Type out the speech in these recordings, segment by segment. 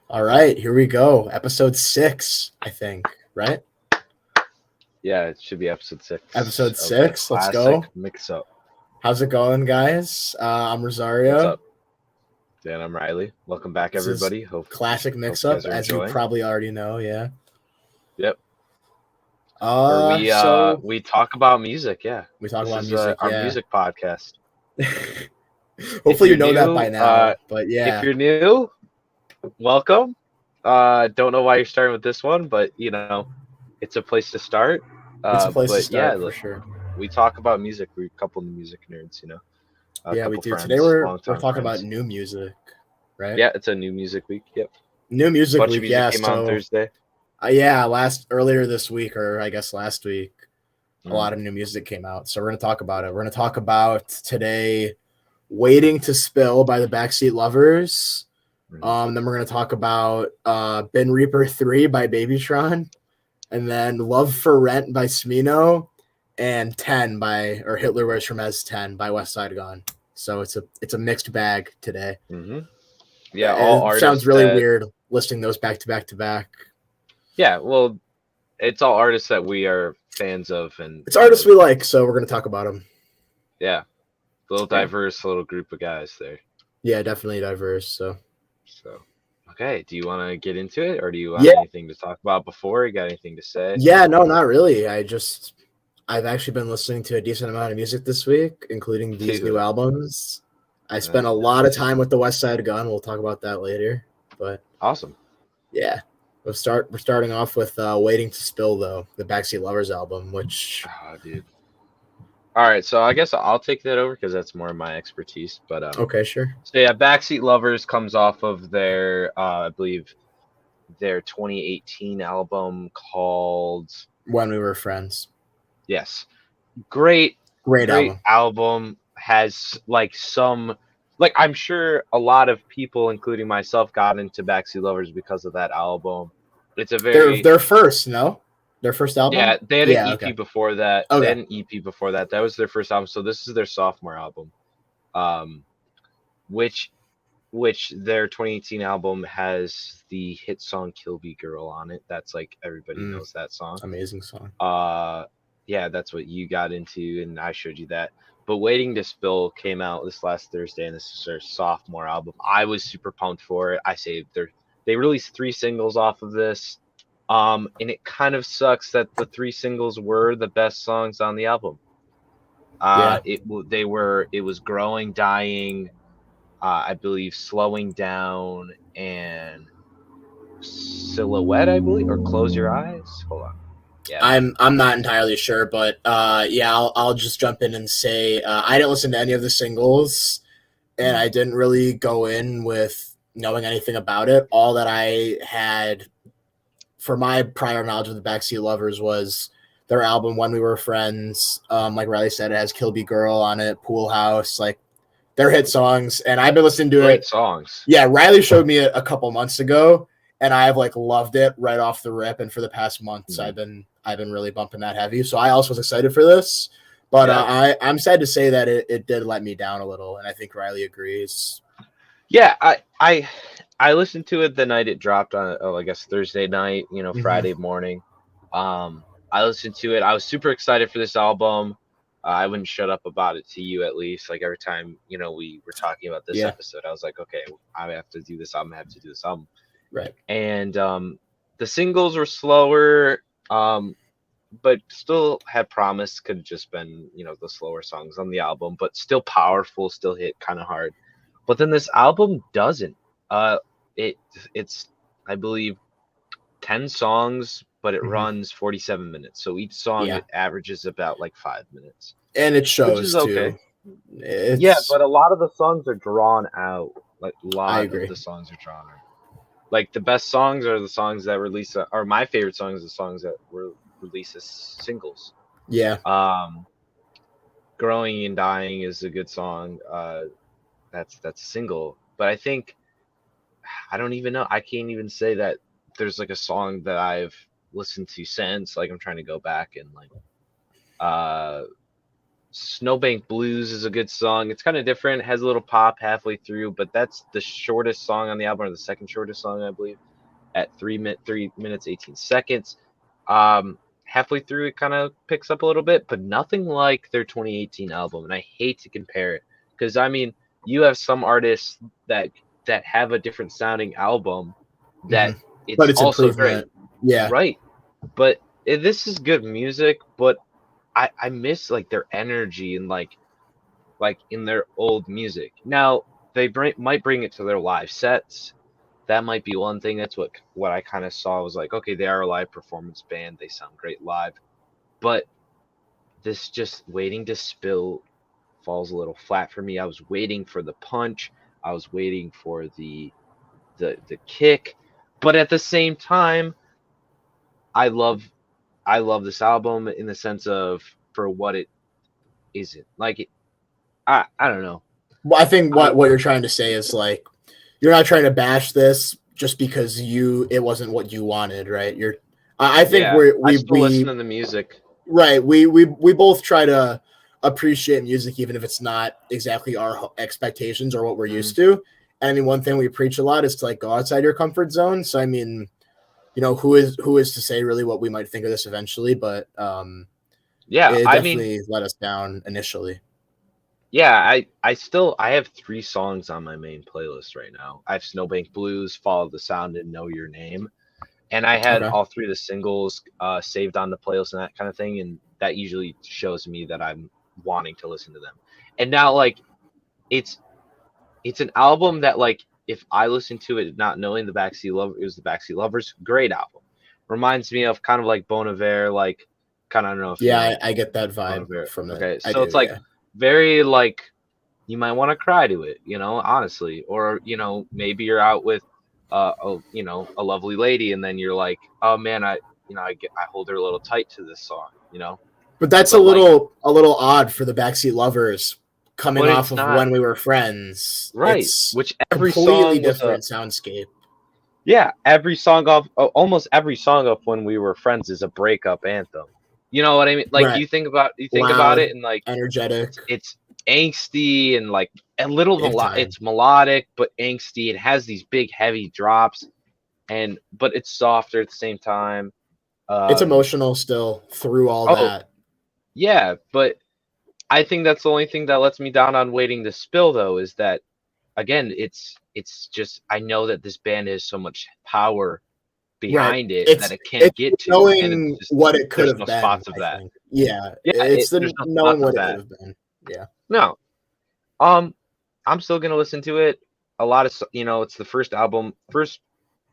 All right, here we go. Episode 6, I think, right? Yeah, it should be episode 6 Episode of the 6. Let's classic go. mix-up. How's it going, guys? I'm What's Rosario. up? Dan, I'm Riley. Welcome back, This is everybody. Hope classic you mix-up, guys are as you enjoying. probably already know, yeah. Yep. Where we So we talk about music. Yeah, we talk this about is music, our yeah. music podcast. If Hopefully you you're know that new, by now, but yeah. welcome. Don't know why you're starting with this one, but it's a place to start. It's a place to But yeah, start for sure. we talk about music. We're a couple of music nerds, a Yeah, we couple do. Today friends, we're longtime talking about friends. new music, right? Yeah, it's a new music week. Yep. New music Bunch of week, music yeah. came out on So Thursday. earlier this week, or I guess last week, a lot of new music came out. So we're gonna talk about it. We're gonna talk about today Waiting to Spill by the Backseat Lovers. Then we're gonna talk about Ben Reaper 3 by Babytron, and then Love for Rent by Smino, and 10 by Hitler Wears from Ez 10 by Westside Gunn. So it's a mixed bag today. Mm-hmm. Yeah, all it artists sounds really weird listing those back to back to back. Yeah, well, it's all artists that we are fans of, and it's artists we like, so we're gonna talk about them. Yeah, a little diverse, little group of guys there. Yeah, definitely diverse. So okay, do you want to get into it, or do you want anything to talk about before? You got anything to say? Yeah, no, not really. I've actually been listening to a decent amount of music this week, including these new albums. I spent a lot of time with the Westside Gunn. We'll talk about that later. But awesome. Yeah. We're starting off with Waiting to Spill, though, the Backseat Lovers album, which... Oh, dude. All right, so I guess I'll take that over because that's more of my expertise. But okay, sure. So yeah, Backseat Lovers comes off of their, I believe, their 2018 album called When We Were Friends. Yes, great album. Has I'm sure a lot of people, including myself, got into Backseat Lovers because of that album. It's a very their first album. Yeah, they had an EP before that. Okay. They had an EP before that. That was their first album. So this is their sophomore album, which their 2018 album has the hit song "Kill Me Girl" on it. That's like everybody knows that song. Amazing song. Yeah, that's what you got into, and I showed you that. But Waiting to Spill came out this last Thursday, and this is their sophomore album. I was super pumped for it. They released 3 singles off of this, and it kind of sucks that the 3 singles were the best songs on the album. It was Growing, Dying, I believe Slowing Down, and Silhouette, I believe, or Close Your Eyes. Hold on. Yeah, I'm not entirely sure, but I'll just jump in and say I didn't listen to any of the singles, and I didn't really go in with knowing anything about it. All that I had for my prior knowledge of the Backseat Lovers was their album When We Were Friends. Like Riley said, it has Kill Me Girl on it, Pool House, like their hit songs, and I've been listening to Great songs. Yeah, Riley showed me it a couple months ago, and I've loved it right off the rip. And for the past months, I've been really bumping that heavy. So I also was excited for this, but I'm sad to say that it did let me down a little, and I think Riley agrees. Yeah, I listened to it the night it dropped on, I guess Thursday night, Friday morning. I listened to it. I was super excited for this album. I wouldn't shut up about it to you, at least. Like every time, we were talking about this episode, I was like, okay, I have to do this album. I have to do this album. Right. And the singles were slower, but still had promise. Could have just been, the slower songs on the album, but still powerful, still hit kind of hard. But then this album doesn't. It's I believe 10 songs, but it runs 47 minutes. So each song it averages about 5 minutes. And it shows, which is okay. Too. Yeah, but a lot of the songs are drawn out. Of the songs are drawn out. The best songs are the songs that or my favorite songs are the songs that were released as singles. Yeah. Growing and Dying is a good song. That's a single. But I think I don't even know. I can't even say that there's a song that I've listened to since. I'm trying to go back and Snowbank Blues is a good song. It's kind of different. It has a little pop halfway through, but that's the shortest song on the album, or the second shortest song, I believe, at 3 minutes 18 seconds. Halfway through, it kind of picks up a little bit, but nothing like their 2018 album. And I hate to compare it because I mean, you have some artists that have a different sounding album that but it's also improvement. great, Yeah, right? But this is good music, but I miss like their energy and like in their old music. Now they might bring it to their live sets. That might be one thing. That's what I kind of saw was like, okay, they are a live performance band. They sound great live, but this just waiting to spill falls a little flat for me. I was waiting for the punch. I was waiting for the kick, but at the same time, I love this album in the sense of for what it isn't. Like I don't know. well, I think what you're trying to say is like you're not trying to bash this just because it wasn't what you wanted, right? I think I still listen to the music. Right. We both try to appreciate music even if it's not exactly our expectations or what we're used to. And I mean, one thing we preach a lot is to like go outside your comfort zone. So I mean, you know, who is to say really what we might think of this eventually, but yeah, it I definitely mean, let us down initially. yeah, I have 3 songs on my main playlist right now. I have Snowbank Blues, Follow the Sound, and Know Your Name. And I had Okay. all 3 of the singles saved on the playlist and that kind of thing, and that usually shows me that I'm wanting to listen to them. And now like it's an album that like if I listen to it not knowing the Backseat Lovers, great album. Reminds me of kind of like Bon Iver, like kind of I don't know if you know I get that Bon vibe Iver. from it. Okay, I so do, it's like yeah. very like you might want to cry to it, honestly, or maybe you're out with a lovely lady, and then you're like, oh man, I hold her a little tight to this song. But that's But like, a little odd for the Backseat Lovers coming but off it's of not When We Were Friends. right. It's Which every completely song was a different soundscape. yeah, every song of almost every song of When We Were Friends is a breakup anthem. You know what I mean? Like Right. you think about Loud, it, and like energetic, it's angsty and like a little big time. it's melodic but angsty. It has these big heavy drops, but it's softer at the same time. It's Um, emotional still through all oh that. yeah, but I think that's the only thing that lets me down on Waiting to Spill though is that again it's just I know that this band has so much power Right. behind it that it can't It's get to, and it's knowing just what it could there's have no been, spots of I that. think. Yeah. Yeah, It's there's the no knowing spots of what it could that. have been. Yeah. No, um, I'm still gonna listen to it. A lot of it's the first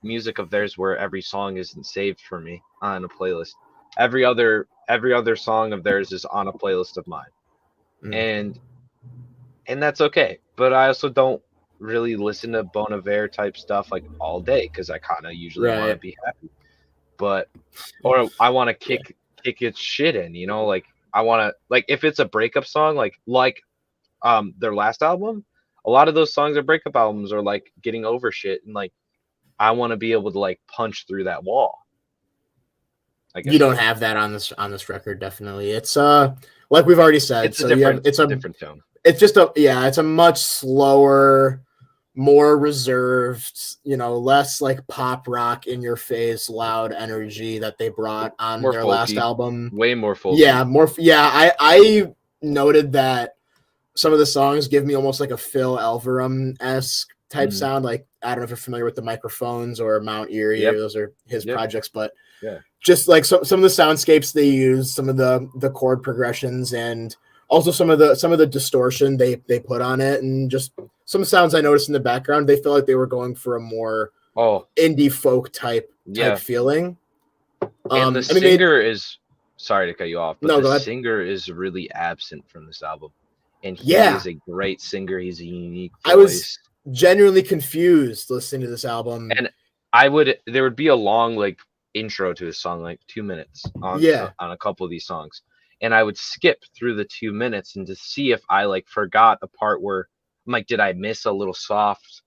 music of theirs where every song isn't saved for me on a playlist. Every other song of theirs is on a playlist of mine, Mm. and that's okay. But I also don't really listen to Bon Iver type stuff like all day because I kind of usually want to Right. be happy. But or I want to Yeah. kick its shit in, like I want to like if it's a breakup song like their last album, a lot of those songs are breakup albums or like getting over shit, and like I want to be able to like punch through that wall. I You guess don't that's have that on this record, definitely. It's like we've already said. it's a So you have different different tone. it's just it's a much slower, more reserved, less like pop rock in your face, loud energy that they brought on More their last folky, album. way more Yeah, folky. more. Yeah, I noted that some of the songs give me almost like a Phil Elverum-esque type Mm-hmm. sound. Like I don't know if you're familiar with the Microphones or Mount Erie, Yep. or those are his Yep. projects, but Yeah. just like some of the soundscapes they use, some of the chord progressions, and also some of the distortion they put on it, and just some sounds I noticed in the background. They feel like they were going for a more Oh, indie folk type yeah. feeling. And the I mean, they singer is sorry to cut you off, but no, the go ahead. singer is really absent from this album. And he Yeah, is a great singer. He's a unique I was voice. genuinely confused listening to this album. And there would be a long like intro to his song, like 2 minutes Yeah, on a couple of these songs. And I would skip through the 2 minutes and to see if I like forgot a part where I'm like, did I miss a little soft?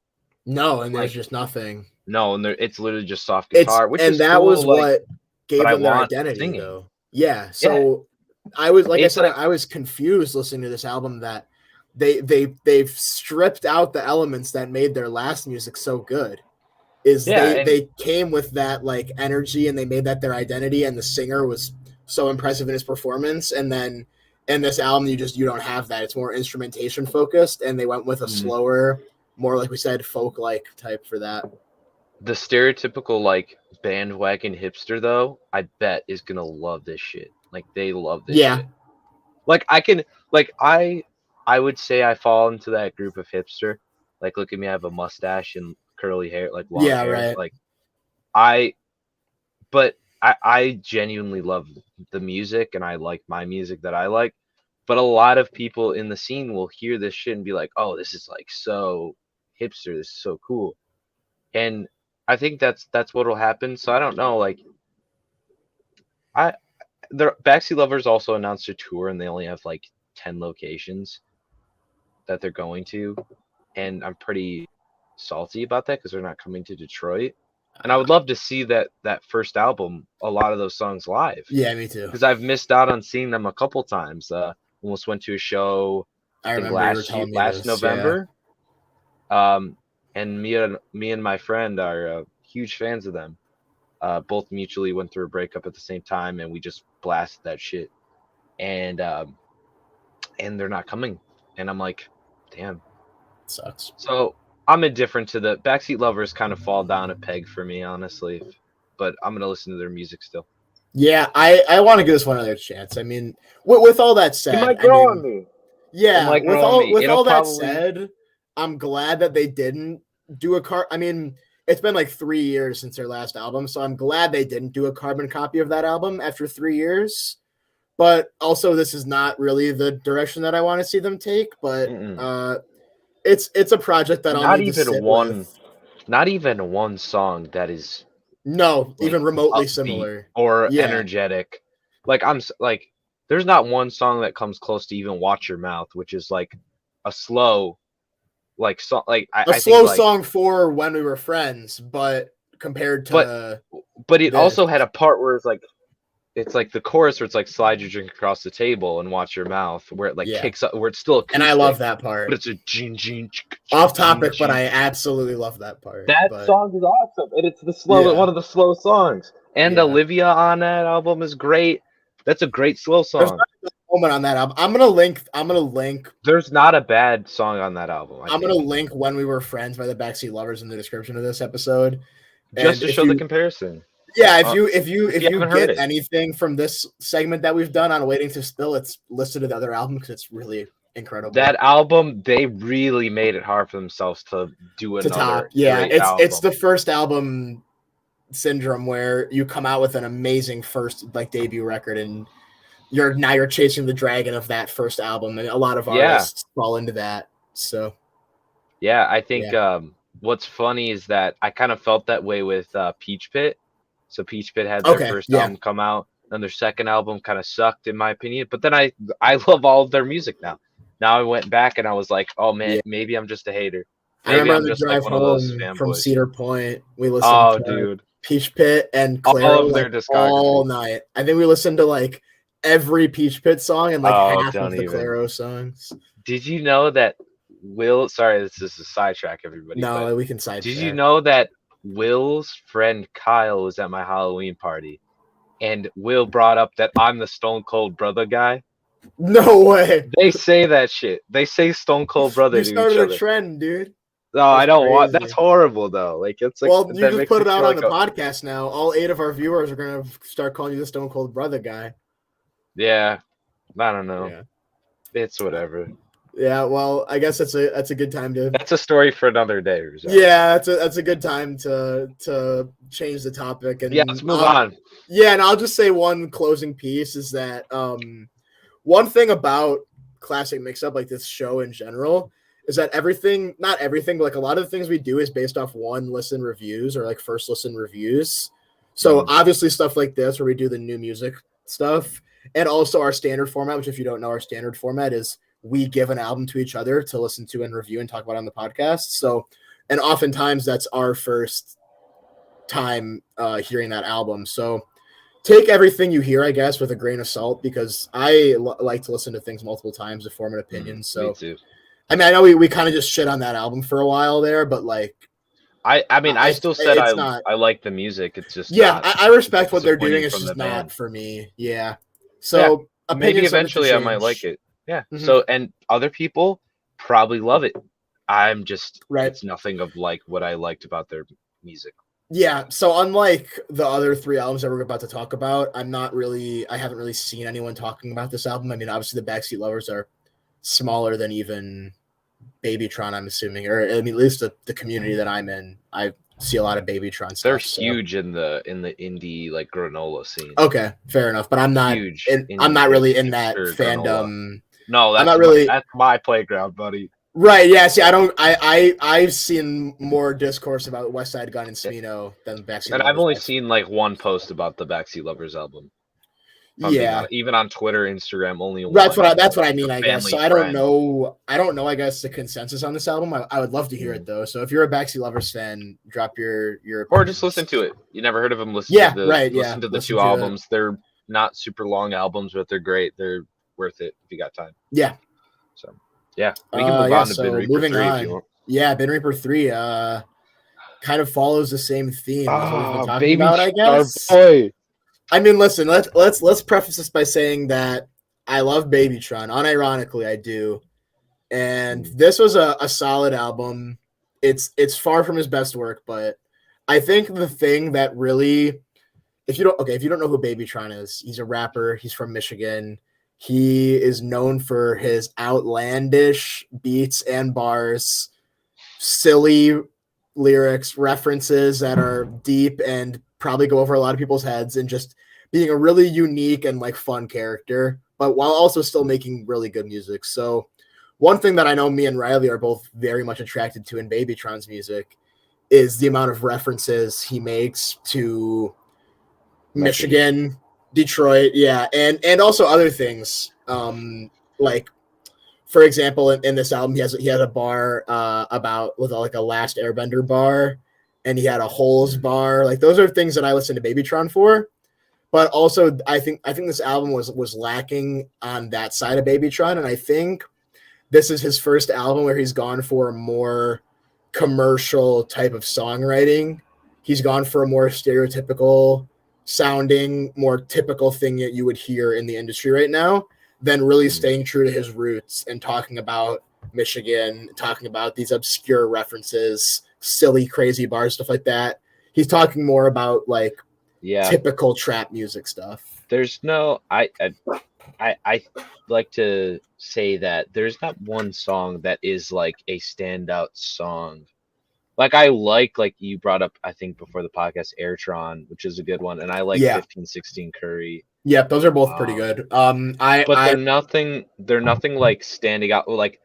no, and there's Like, just nothing. no, and it's literally just soft guitar, which is And that cool. was Like, what but gave I them their want identity, singing. though. Yeah, Yeah. so I was like I It's said, I was confused listening to this album that they've stripped out the elements that made their last music so good. Is yeah, and they came with that like energy and they made that their identity, and the singer was so impressive in his performance, and then in this album you don't have that. It's more instrumentation focused, and they went with a slower, more like we said, folk like type for that. the stereotypical like bandwagon hipster though, I bet is gonna love this shit. Like they love this Yeah. shit. Like I can like I would say I fall into that group of hipster. Like look at me, I have a mustache and curly hair, like long Yeah, hair. right. Like I but I genuinely love the music and I like my music that I like. But a lot of people in the scene will hear this shit and be like, "Oh, this is like so hipster. This is so cool." And I think that's what'll happen. So I don't know. Like I, the Backseat Lovers also announced a tour and they only have like 10 locations that they're going to, and I'm pretty salty about that because they're not coming to Detroit. And I would love to see that first album, a lot of those songs live. Yeah, me too. Because I've missed out on seeing them a couple times. Almost went to a show I think remember you were telling me last this, November. And me and my friend are huge fans of them. Both mutually went through a breakup at the same time, and we just blasted that shit. And they're not coming, and I'm like, damn, it sucks. So I'm indifferent to the Backseat Lovers. Kind of fall down a peg for me, honestly. But I'm gonna listen to their music still. Yeah, I want to give this one another chance. I mean, with all that said, You might grow on me. Yeah, with all that probably... said, I'm glad that they didn't do a car. I mean, it's been like 3 years since their last album, so I'm glad they didn't do a carbon copy of that album after 3 years. But also, this is not really the direction that I want to see them take. But it's a project that I'll need to sit with. Not even one song that is no like, even remotely similar or energetic. Like there's not one song that comes close to even "Watch Your Mouth," which is like a slow, like song. Like I slow think, like, song for When We Were Friends, but compared to but it also had a part where it's like the chorus where it's like slide your drink across the table and watch your mouth, where it like kicks up, where it's still acoustic, and I love that part. But it's a ging off topic, but I absolutely love that part. That song is awesome, and it's one of the slow songs. And Olivia on that album is great. That's a great slow song. There's not a moment on that album. I'm gonna link. There's not a bad song on that album. I'm gonna link "When We Were Friends" by the Backseat Lovers in the description of this episode, just to show the comparison. Yeah, if you get anything from this segment that we've done on Waiting to Spill, it's listed to the other album because it's really incredible. That album, they really made it hard for themselves to do another. Top. Yeah, it's the first album syndrome where you come out with an amazing first like debut record, and you're chasing the dragon of that first album, and a lot of artists fall into that. So, yeah, I think what's funny is that I kind of felt that way with Peach Pit. So Peach Pit had their first album come out, and their second album kind of sucked in my opinion. But then I love all of their music now. Now I went back and I was like, oh man, maybe I'm just a hater. Maybe I remember the drive home from Cedar Point. We listened to Peach Pit and Clairo all night. I think we listened to like every Peach Pit song and like half of the Clairo songs. Did you know that sorry, this is a sidetrack, everybody. No, we can sidetrack. Did you know that Will's friend Kyle was at my Halloween party, and Will brought up that I'm the Stone Cold Brother guy? No way. They say that shit. They say Stone Cold Brother. You started a trend, dude. No, I don't want. That's horrible, though. Like it's like. Well, you just put it out on the podcast now. All 8 of our viewers are gonna start calling you the Stone Cold Brother guy. Yeah, I don't know. Yeah. It's whatever. Yeah, well, I guess that's a good time to. That's a story for another day. Yeah, that's a good time to change the topic and let's move on. Yeah, and I'll just say one closing piece is that one thing about Classic Mix-Up, like this show in general, is that not everything, but like a lot of the things we do is based off one listen reviews or like first listen reviews. So obviously stuff like this where we do the new music stuff, and also our standard format, which if you don't know, our standard format is we give an album to each other to listen to and review and talk about on the podcast. So, and oftentimes that's our first time hearing that album. So take everything you hear, I guess, with a grain of salt, because I like to listen to things multiple times to form an opinion. So me too. I mean, I know we kind of just shit on that album for a while there, but like, I mean, I still said it's not. I like the music. It's just Yeah, not. I respect what they're doing. disappointing It's from just the not band. for me. Yeah. So Maybe opinions subject to eventually I might like change. it. Yeah. Mhm. So and other people probably love it. I'm just Right. It's nothing of like what I liked about their music. Yeah, so unlike the other 3 albums that we're about to talk about, I haven't really seen anyone talking about this album. I mean, obviously the Backseat Lovers are smaller than even Babytron, I'm assuming, or I mean, at least the community that I'm in, I see a lot of Babytron stuff. They're so. huge in the indie like granola scene. Okay, fair enough, but I'm not Huge. I'm not really in hipster that granola. fandom. No, I'm not really. that's my playground, buddy. Right, yeah. See, I've seen more discourse about Westside Gunn and Smino than Backseat And Lovers. I've only seen like one post about the Backseat Lovers album. Yeah, even on Twitter, Instagram, only one. That's what I mean, I guess. So I don't friend. know. I guess the consensus on this album. I would love to hear it though. So if you're a Backseat Lovers fan, drop your or just listen to it. You never heard of them? Listen to the 2 albums. They're not super long albums, but they're great. They're worth it if you got time. Yeah. So yeah, we can move on to Bin Reaper 3 on. if you want. Yeah, Bin Reaper 3 kind of follows the same theme as what we've been talking Baby about, I guess. Boy. I mean, listen, let's preface this by saying that I love Babytron. Unironically, I do. And this was a solid album. It's far from his best work, but I think the thing that really, if you don't know who Babytron is, he's a rapper. He's from Michigan. He is known for his outlandish beats and bars, silly lyrics, references that are deep and probably go over a lot of people's heads, and just being a really unique and like fun character, but while also still making really good music. So one thing that I know me and Riley are both very much attracted to in Babytron's music is the amount of references he makes to Michigan, Detroit, yeah, and also other things. Like, for example, in this album, he had a bar with like a Last Airbender bar, and he had a Holes bar. Like, those are things that I listen to Babytron for. But also, I think this album was lacking on that side of Babytron, and I think this is his first album where he's gone for a more commercial type of songwriting. He's gone for a more stereotypical sounding, more typical thing that you would hear in the industry right now, than really staying true to his roots and talking about Michigan, talking about these obscure references, silly, crazy bars, stuff like that. He's talking more about like typical trap music stuff. There's no, I like to say that there's not one song that is like a standout song. Like I like you brought up, I think before the podcast, Airtron, which is a good one, and I like 1516 Curry. Yeah, those are both pretty good. They're nothing like standing out. Like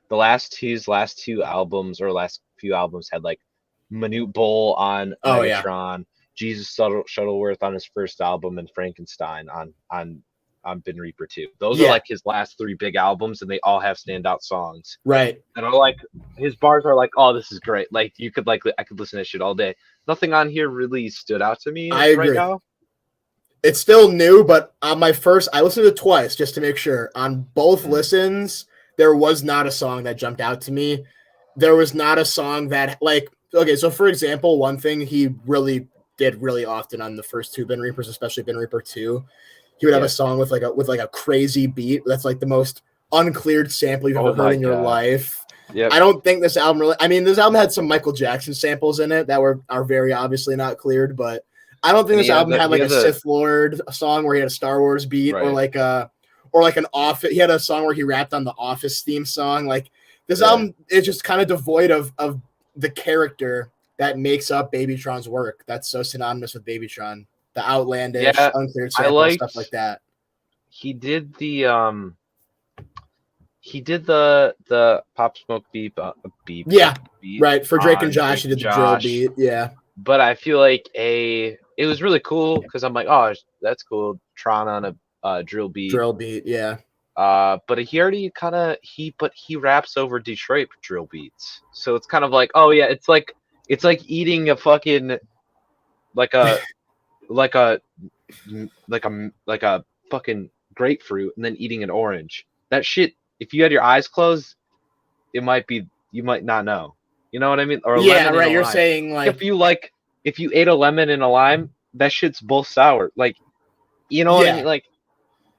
his last 2 albums or last few albums had like Minute Bowl on Megatron, Jesus Shuttleworth on his first album, and Frankenstein on Bin Reaper 2. Those are like his last 3 big albums, and they all have standout songs. Right. And are like his bars are like, oh, this is great. Like I could listen to shit all day. Nothing on here really stood out to me right now. It's still new, but on my first, I listened to it twice just to make sure. On both listens, there was not a song that jumped out to me. There was not a song that so for example, one thing he really did really often on the first 2 Bin Reapers, especially Bin Reaper 2, he would have a song with a crazy beat that's like the most uncleared sample you've ever heard in your life. Yep. I don't think this album really. I mean, this album had some Michael Jackson samples in it that are very obviously not cleared, but I don't think this album had like a Sith Lord song where he had a Star Wars beat, or like an Office. He had a song where he rapped on the Office theme song. Like this album is just kind of devoid of the character that makes up Babytron's work. That's so synonymous with Babytron. The outlandish, uncleared samples, stuff like that. He did the Pop Smoke beep. Yeah, beat right. For Drake and Josh, he did the drill beat. Yeah. But I feel like it was really cool because I'm like, oh, that's cool. Tron on a drill beat. Drill beat, yeah. But he already he raps over Detroit drill beats. So it's kind of like, oh yeah, it's like eating a fucking like like a fucking grapefruit and then eating an orange. That shit, if you had your eyes closed, you might not know. You know what I mean? Or a Yeah, lemon and right. a You're lime. saying If you ate a lemon and a lime, that shit's both sour. Like, you know what I yeah, mean? Like,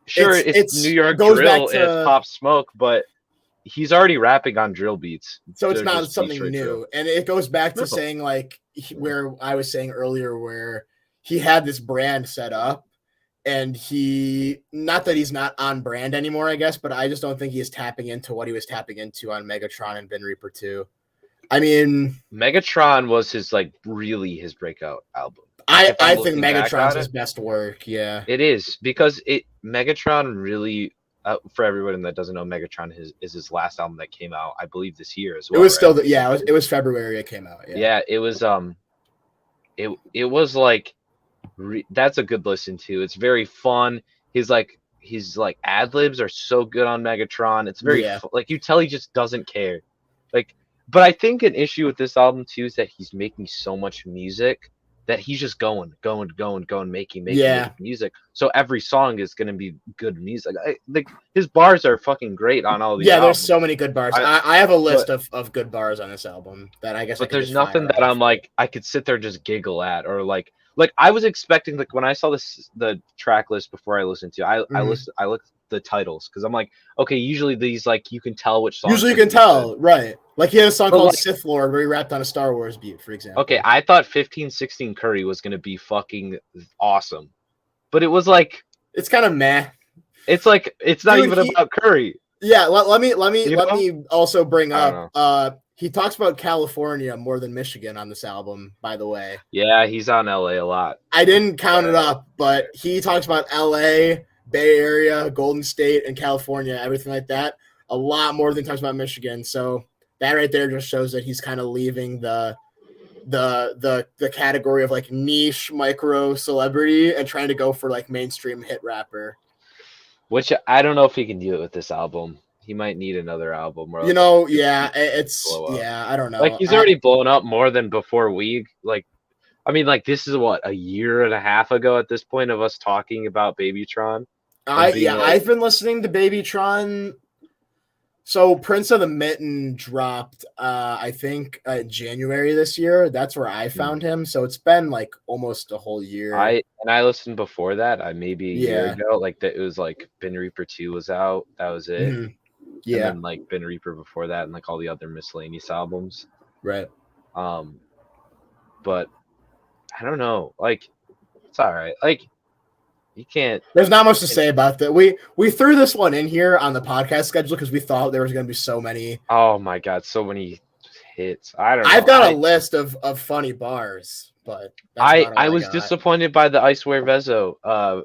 sure, it's New it's York goes back drill and it's to Pop Smoke, but he's already rapping on drill beats. so it's They're not just beats something right drill. new, and it goes back to No. saying like where I was saying earlier, where he had this brand set up, and he not that he's not on brand anymore, I guess, but I just don't think he is tapping into what he was tapping into on Megatron and Ben Reaper 2. I mean, Megatron was his really his breakout album. I If I'm think looking back Megatron's on his it, best work. Yeah, it is because Megatron really for everyone that doesn't know, Megatron is his last album that came out, I believe, this year as it well. was Right? still it was February it came out. Yeah, it was it was like that's a good listen to. It's very fun. His ad libs are so good on Megatron. It's very like you tell he just doesn't care. Like, but I think an issue with this album too is that he's making so much music that he's just going, making music. So every song is gonna be good music. Like his bars are fucking great on all these albums. There's so many good bars. I have a list of good bars on this album that I guess. But there's nothing that I'm like I could sit there and just giggle at, or like I was expecting, like when I saw the track list before I listened to I looked the titles because I'm like, okay, usually these like you can tell which songs. Usually you can tell, right? Like he had a song called Sith Lord where he rapped on a Star Wars beat, for example. Okay, I thought 1516 Curry was gonna be fucking awesome, but it was like it's kind of meh. It's like it's not even about Curry. Yeah, let me also bring up. He talks about California more than Michigan on this album, by the way. Yeah, he's on LA a lot. I didn't count it up, but he talks about LA, Bay Area, Golden State, and California, everything like that, a lot more than he talks about Michigan. So that right there just shows that he's kind of leaving the category of like niche micro celebrity and trying to go for like mainstream hit rapper. Which I don't know if he can do it with this album. He might need another album. Or I don't know. Like he's already blown up more than before this is what, a year and a half ago at this point of us talking about Babytron. I've been listening to Babytron. So Prince of the Mitten dropped, I think, January this year. That's where I found him. So it's been like almost a whole year. I listened before that. Maybe a year ago. Like that, it was like Ben Reaper 2 was out. That was it. Mm-hmm. Yeah. And then like Ben Reaper before that, and like all the other miscellaneous albums. Right. But I don't know. Like, it's all right. Like, you can't. There's not much to say about that. We threw this one in here on the podcast schedule because we thought there was going to be so many. Oh my god, so many hits. I don't know. I've got a list of funny bars, but I was disappointed by the I Swear Vezo.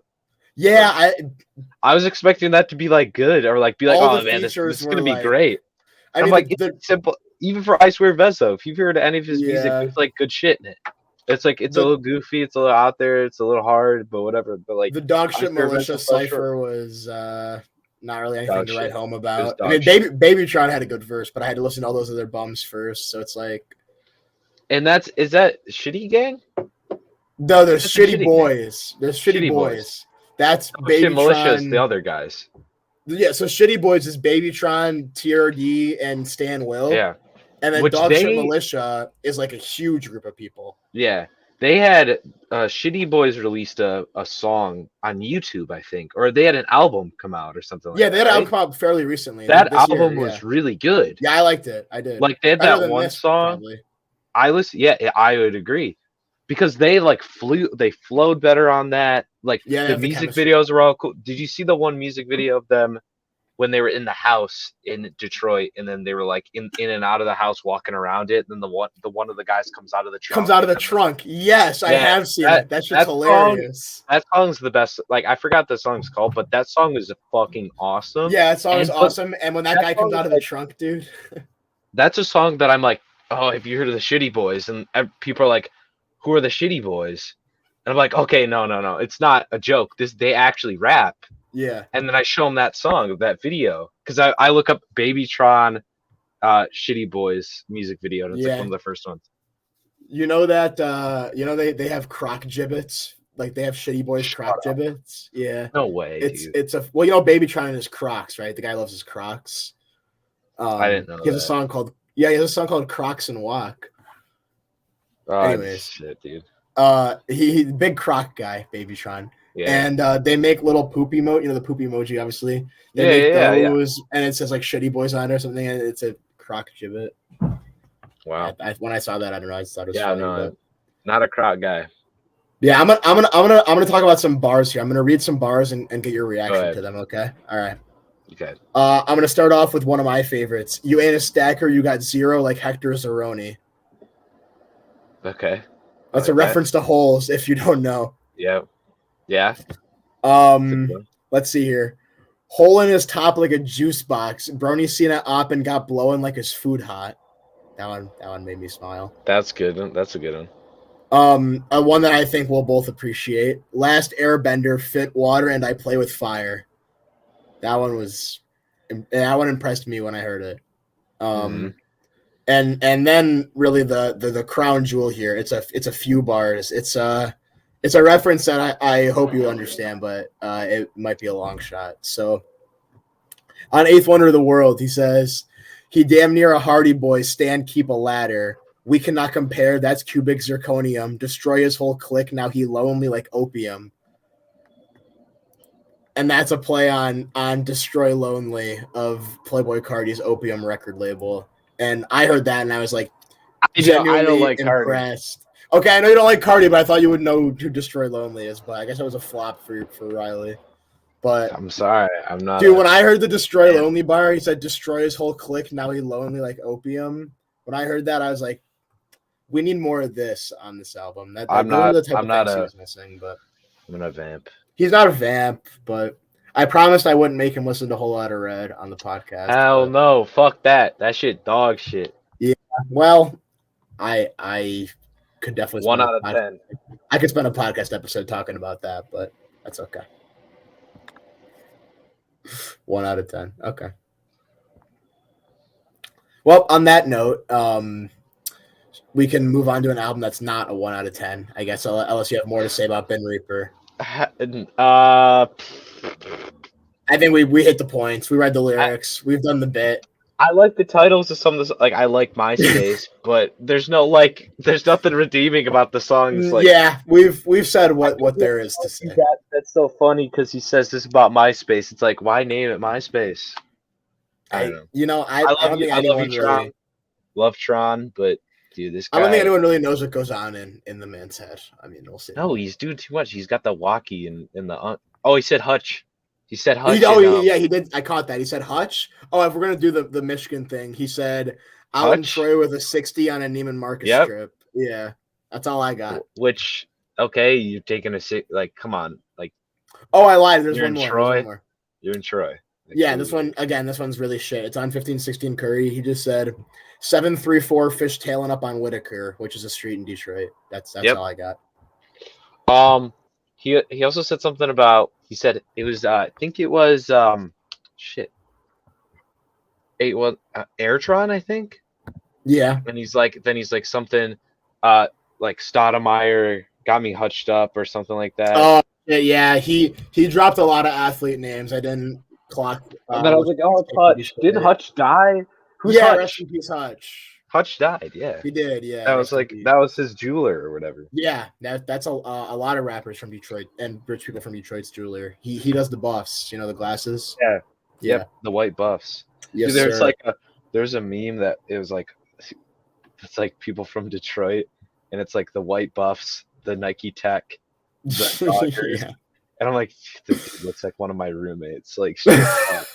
Yeah, I was expecting that to be like good or like be like, oh man, this is gonna be great. I mean, it's simple. Even for I Swear Vezo, if you've heard any of his music, it's like good shit in it. It's like it's a little goofy, it's a little out there, it's a little hard, but whatever. But like the Dog Shit Militia cipher was not really anything to write home about. I mean, Babytron had a good verse, but I had to listen to all those other bums first, so it's like. And is that Shitty Gang? No, there's Shitty Boys. There's Shitty Boys. That's Babytron. Militia is the other guys. Yeah, so Shitty Boys is Babytron, TRD, and Stan Will. Yeah. And then Dog Shit Militia is like a huge group of people. Yeah. They had Shitty Boys released a song on YouTube, I think, or they had an album come out or something like that. Yeah, they had an album come out fairly recently. That album was really good. Yeah, I liked it. I did. Like they had that one song. Probably. I would agree. Because they flowed better on that. Like the music videos are all cool. Did you see the one music video of them when they were in the house in Detroit, and then they were like in and out of the house walking around it, and then the one of the guys comes out of the trunk. Yes, I have seen it. That shit's hilarious. That song's the best. Like I forgot the song's called, but that song is fucking awesome. Yeah, that song is awesome. And when that guy comes out of the trunk, dude. That's a song that I'm like, oh, have you heard of the Shitty Boys? And people are like, who are the Shitty Boys? And I'm like, okay, no, it's not a joke. They actually rap. Yeah. And then I show them that song, that video, because I look up Babytron, Shitty Boys music video, and it's like one of the first ones. You know that they have croc gibbets like they have Shitty Boys Croc gibbets. Yeah, No way, dude. It's a well, you know, Babytron and his Crocs, right? The guy loves his Crocs. I didn't know he has that. a song called he has a song called Crocs and Walk. Anyways, shit, dude. He big Croc guy, Babytron. Yeah. And they make little poop emoji, you know, the poop emoji, obviously. They make those, and it says like Shitty Boys on it or something, and it's a Croc gibbet. Wow. When I saw that, I don't know. I just thought it was funny. No, not a Croc guy. Yeah, I'm gonna talk about some bars here. I'm gonna read some bars and get your reaction to them. Okay. All right. Okay. I'm gonna start off with one of my favorites. You ain't a stacker, you got zero like Hector Zeroni. Okay. That's a reference to holes, if you don't know. Yeah. Yeah. Let's see here. Hole in his top like a juice box. Brony seen it up and got blowing like his food hot. That one made me smile. That's good. That's a good one. One that I think we'll both appreciate. Last Airbender, fit water, and I play with fire. That one impressed me when I heard it. And then really the crown jewel here. It's a few bars. It's a reference that I hope you understand, but it might be a long shot. So on Eighth Wonder of the World, he says, he damn near a Hardy Boy, stand keep a ladder. We cannot compare, that's cubic zirconium. Destroy his whole clique, now he lonely like opium. And that's a play on Destroy Lonely of Playboy Cardi's Opium record label. And I heard that and I was like, genuinely I don't like impressed. Cardi. Okay, I know you don't like Cardi, but I thought you would know who Destroy Lonely is. But I guess that was a flop for Riley. But I'm sorry, I'm not. Dude, when I heard the Destroy Lonely bar, he said destroy his whole clique. Now he lonely like opium. When I heard that, I was like, we need more of this on this album. I'm not the type of things he was missing, but I'm not a vamp. He's not a vamp, but I promised I wouldn't make him listen to a whole lot of Red on the podcast. Hell no, fuck that. That shit dog shit. Yeah, well, I could definitely 1 out of 10. I could spend a podcast episode talking about that, but that's okay. 1 out of 10. Okay. Well, on that note, we can move on to an album that's not a 1 out of 10, I guess, unless you have more to say about Ben Reaper. I think we hit the points. We read the lyrics. We've done the bit. I like the titles of some of the, like, I like MySpace, but there's nothing redeeming about the songs. Like, yeah, we've said what there is to say. That's so funny because he says this about MySpace. It's like, why name it MySpace? I don't know. You know, I don't think anyone really love Tron, but dude, this guy. I don't think anyone really knows what goes on in the man's head. I mean, we'll see. No, he's doing too much. He's got the walkie in the. Oh, he said Hutch. He said Hutch. Yeah, he did. I caught that. He said Hutch. Oh, if we're gonna do the Michigan thing, he said Alan Troy with a 60 on a Neiman Marcus strip. Yeah, that's all I got. Which, okay, you're taking a like, come on, like. Oh, I lied. There's one more. Troy. You're in Troy. Like, yeah, this one's really shit. It's on 1516 Curry. He just said 734 fish tailing up on Whitaker, which is a street in Detroit. That's all I got. He also said something about, he said it was I think it was shit. It was Airtron, I think. Yeah. And he's like something like Stoudemire got me hutched up or something like that. Oh yeah, he dropped a lot of athlete names. I didn't clock. And then I was like, oh, Hutch. Didn't Hutch die? Who's Hutch? Rest in peace, Hutch. Hutch died, yeah. He did, yeah. That was his jeweler or whatever. Yeah, that's a lot of rappers from Detroit and rich people from Detroit's jeweler. He does the buffs, you know, the glasses. Yeah. Yeah. Yep, the white buffs. Yes, dude, sir. There's a meme that it was like, it's like people from Detroit, and it's like the white buffs, the Nike Tech, the Dodgers. Yeah. And I'm like, this dude looks like one of my roommates. Like,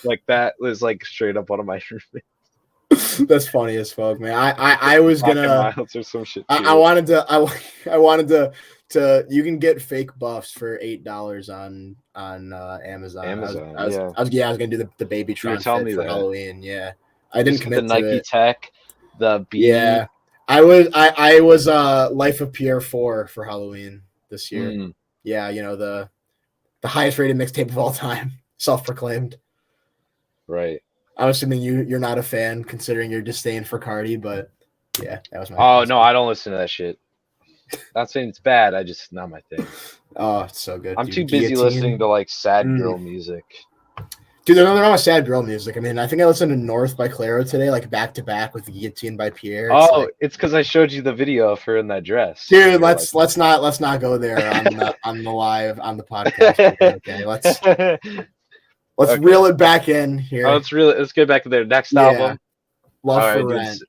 like that was like straight up one of my roommates. That's funny as fuck, man. I was gonna. Or some shit I wanted to. You can get fake buffs for $8 on Amazon. I was gonna do the Babytron fit for Halloween. Yeah, I didn't commit the Nike Tech, the B. Yeah, I was Life of Pierre 4 for Halloween this year. Yeah, you know the highest rated mixtape of all time, self-proclaimed. Right. I'm assuming you're not a fan, considering your disdain for Cardi, but yeah, that was my. Oh no, I don't listen to that shit. Not saying it's bad. I just not my thing. Oh, it's so good, I'm dude. too busy listening to like sad girl music. Dude, there's nothing wrong with sad girl music. I mean, I think I listened to North by Clairo today, like back to back with Guillotine by Pierre. It's because I showed you the video of her in that dress. Dude, let's not go there on the live on the podcast. Okay, let's reel it back in here. Let's get back to their next album. Love for Rent.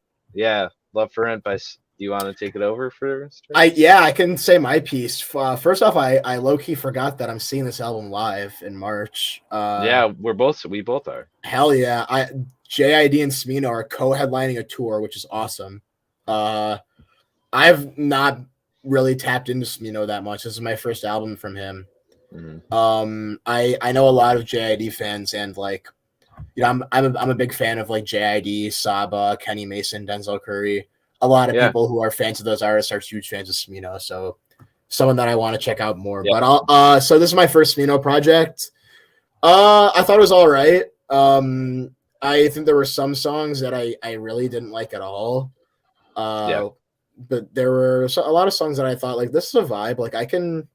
Love for Rent by. Do you want to take it over for? I can say my piece. First off, I low key forgot that I'm seeing this album live in March. We both are. Hell yeah! JID and Smino are co-headlining a tour, which is awesome. I've not really tapped into Smino that much. This is my first album from him. Mm-hmm. I know a lot of JID fans, and like, you know, I'm a big fan of like JID, Saba, Kenny Mason, Denzel Curry. A lot of people who are fans of those artists are huge fans of Smino, so someone that I want to check out more. Yeah. But so this is my first Smino project. I thought it was all right. I think there were some songs that I really didn't like at all. But there were a lot of songs that I thought, like, this is a vibe. Like, I can,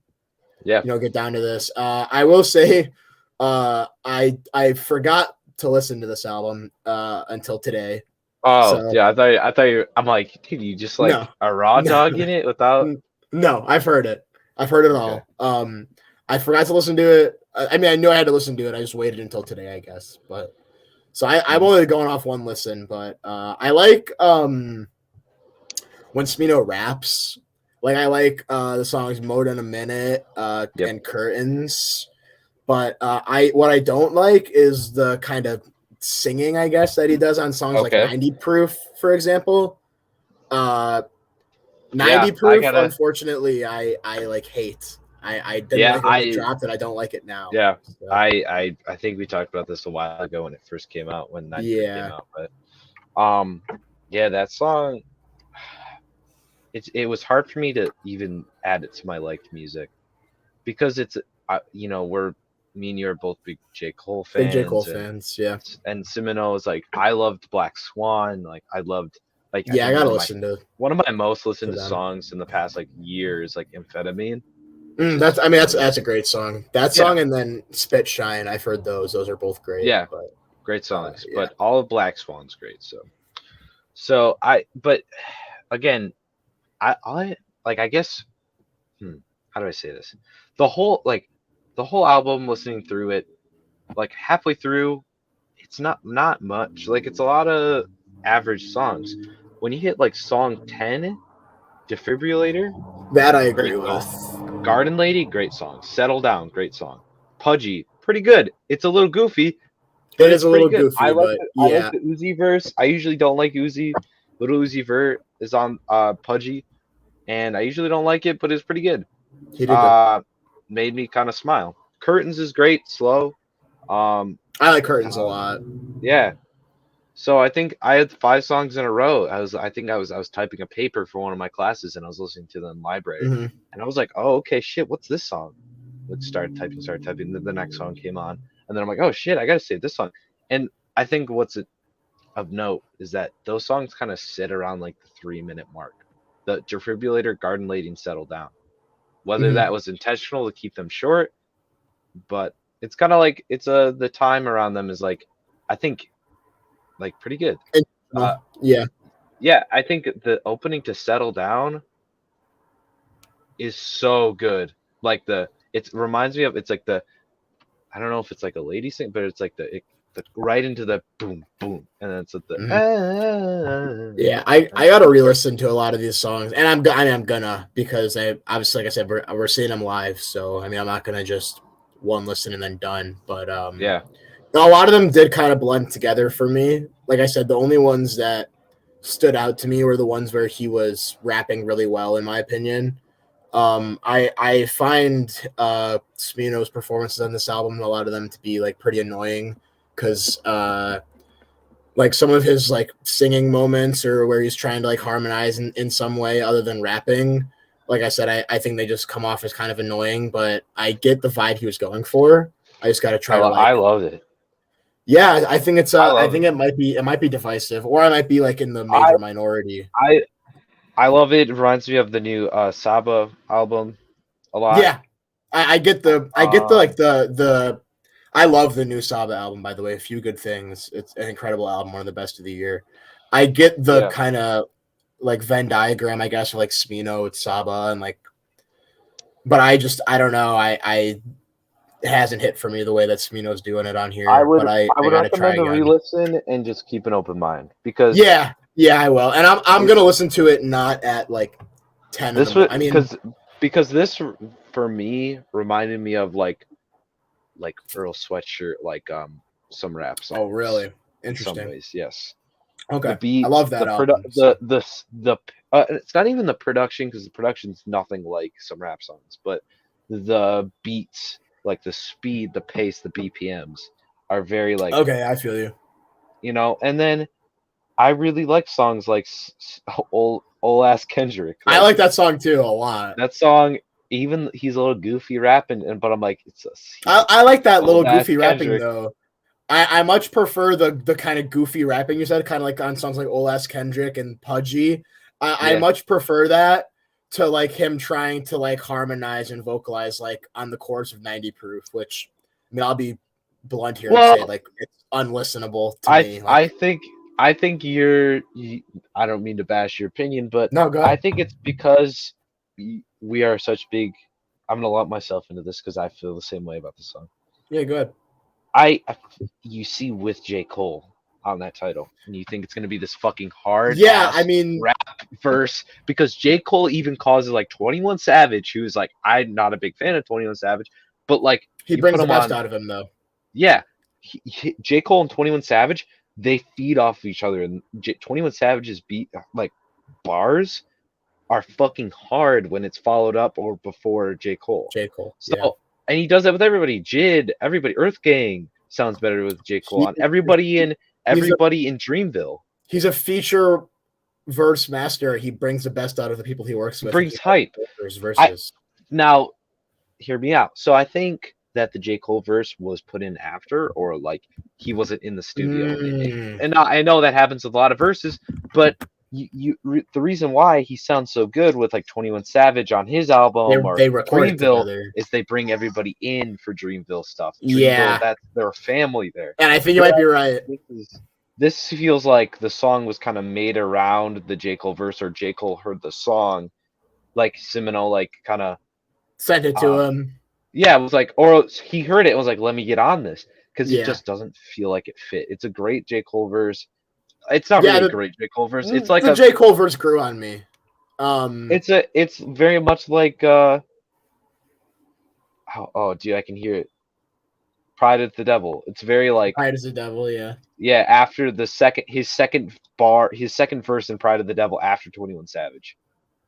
get down to this. I will say, I forgot to listen to this album until today. I thought you. I'm like, dude, you just like a raw dog in it without. No, I've heard it. I've heard it all. I forgot to listen to it. I mean, I knew I had to listen to it. I just waited until today, I guess. But so I'm only going off one listen. But I like when Smino raps. Like, I like the songs "Mode in a Minute" and "Curtains." But what I don't like is the kind of singing, I guess, that he does on songs like 90 Proof, for example. 90 Proof, unfortunately, I like hate. I didn't like it when it dropped, and I don't like it now. Yeah, so. I think we talked about this a while ago when it first came out, when 90 Proof came out. But that song, it was hard for me to even add it to my liked music because it's me and you are both big J. Cole fans. Big J. Cole fans, yeah. And Smino is like, I loved Black Swan. Like, I loved, like, I gotta listen to one of my most listened to songs in the past like years, like Amphetamine. That's a great song. That song and then Spit Shine. I've heard those. Those are both great. Yeah, but, great songs. But all of Black Swan's great. But again, I guess. How do I say this? The whole album, listening through it, like halfway through, it's not much. Like, it's a lot of average songs. When you hit like song 10, Defibrillator, that I agree with. Garden Lady, great song. Settle Down, great song. Pudgy, pretty good. It's a little goofy. It is a little goofy. I like the Uzi verse. I usually don't like Uzi. Little Uzi Vert is on Pudgy, and I usually don't like it, but it's pretty good. He did good. Made me kind of smile. Curtains is great, slow. I like Curtains a lot. Yeah. So I think I had 5 songs in a row. I was typing a paper for one of my classes, and I was listening to them in the library, and I was like, oh, okay, shit, what's this song? Let's start typing. Then the next song came on, and then I'm like, oh shit, I gotta save this song. And I think what's of note is that those songs kind of sit around like the 3-minute mark. The Defibrillator, Garden Lady, and Settle Down. Whether that was intentional to keep them short, but it's kind of like the time around them is like, I think, like, pretty good. Yeah. I think the opening to Settle Down is so good. Like it reminds me of, it's like I don't know if it's like a lady sing, but it's like the right into the boom boom, and then it's like the I gotta re-listen to a lot of these songs, and I'm gonna, because obviously, like I said, we're seeing them live, so I mean, I'm not gonna just one listen and then done, but a lot of them did kind of blend together for me. Like I said, the only ones that stood out to me were the ones where he was rapping really well, in my opinion. I find Smino's performances on this album, a lot of them, to be like pretty annoying, because like some of his like singing moments, or where he's trying to like harmonize in some way other than rapping, like I said, I think they just come off as kind of annoying, but I get the vibe he was going for. I just got to try I loved it. Yeah, I think it's I think it might be divisive, or I might be like in the major minority. I love it. It reminds me of the new Saba album a lot. Yeah. I get the like the I love the new Saba album, by the way. A Few Good Things. It's an incredible album, one of the best of the year. I get the kind of like Venn diagram, I guess, of like Smino with Saba and like, but I don't know. It hasn't hit for me the way that Smino's doing it on here. I would I would gotta try recommend a again. re-listen and just keep an open mind because Yeah, I will, and I'm gonna listen to it not at like 10 in the morning. I mean, because this for me reminded me of like Earl Sweatshirt, like some rap songs. oh really? In Interesting. some ways, yes. Okay, The beats, I love that the album. the it's not even the production because the production's nothing like some rap songs, but the beats, like the speed, the pace, the BPMs are very like Okay, I feel you. And then I really like songs like old ass Kendrick. I like that song too a lot. That song, even he's a little goofy rapping, but I'm like, I like that little goofy rapping Kendrick. though. I much prefer the kind of goofy rapping you said, kind of like on songs like Old Ass Kendrick and Pudgy. I much prefer that to like him trying to like harmonize and vocalize like on the chorus of 90 Proof, which I mean I'll be blunt here and say like it's unlistenable to me. Like, I think I don't mean to bash your opinion, but no, go ahead. I think it's because we are such big. I'm gonna lump myself into this because I feel the same way about the song. Yeah, go ahead. You see with J. Cole on that title, and you think it's gonna be this fucking hard I mean rap verse because J. Cole even calls it like 21 Savage, who's like I'm not a big fan of 21 Savage, but like he brings the best out of him though. Yeah, J. Cole and 21 Savage, they feed off of each other, and 21 Savage's beat like bars are fucking hard when it's followed up or before J. Cole. So and he does that with everybody. Jid, everybody, Earth Gang sounds better with J. Cole on. Everybody in Dreamville. He's a feature verse master. He brings the best out of the people he works with. Brings hype. Verses. Now, hear me out. So I think that the J. Cole verse was put in after, or like he wasn't in the studio. And I know that happens with a lot of verses, but the reason why he sounds so good with like 21 Savage on his album or Dreamville is they bring everybody in for Dreamville stuff. Dreamville, that's their family there. And I think you might be right. This feels like the song was kind of made around the J. Cole verse, or J. Cole heard the song, like Smino, like kind of sent it to him. Yeah, it was like, or he heard it and was like, let me get on this. Because it just doesn't feel like it fit. It's a great J. Cole verse. It's not really a great J. Cole verse. It's like the J. Cole verse grew on me. It's very much like dude, I can hear it. Pride of the Devil. It's very like Pride is the Devil, yeah. Yeah, after his second verse in Pride of the Devil after 21 Savage.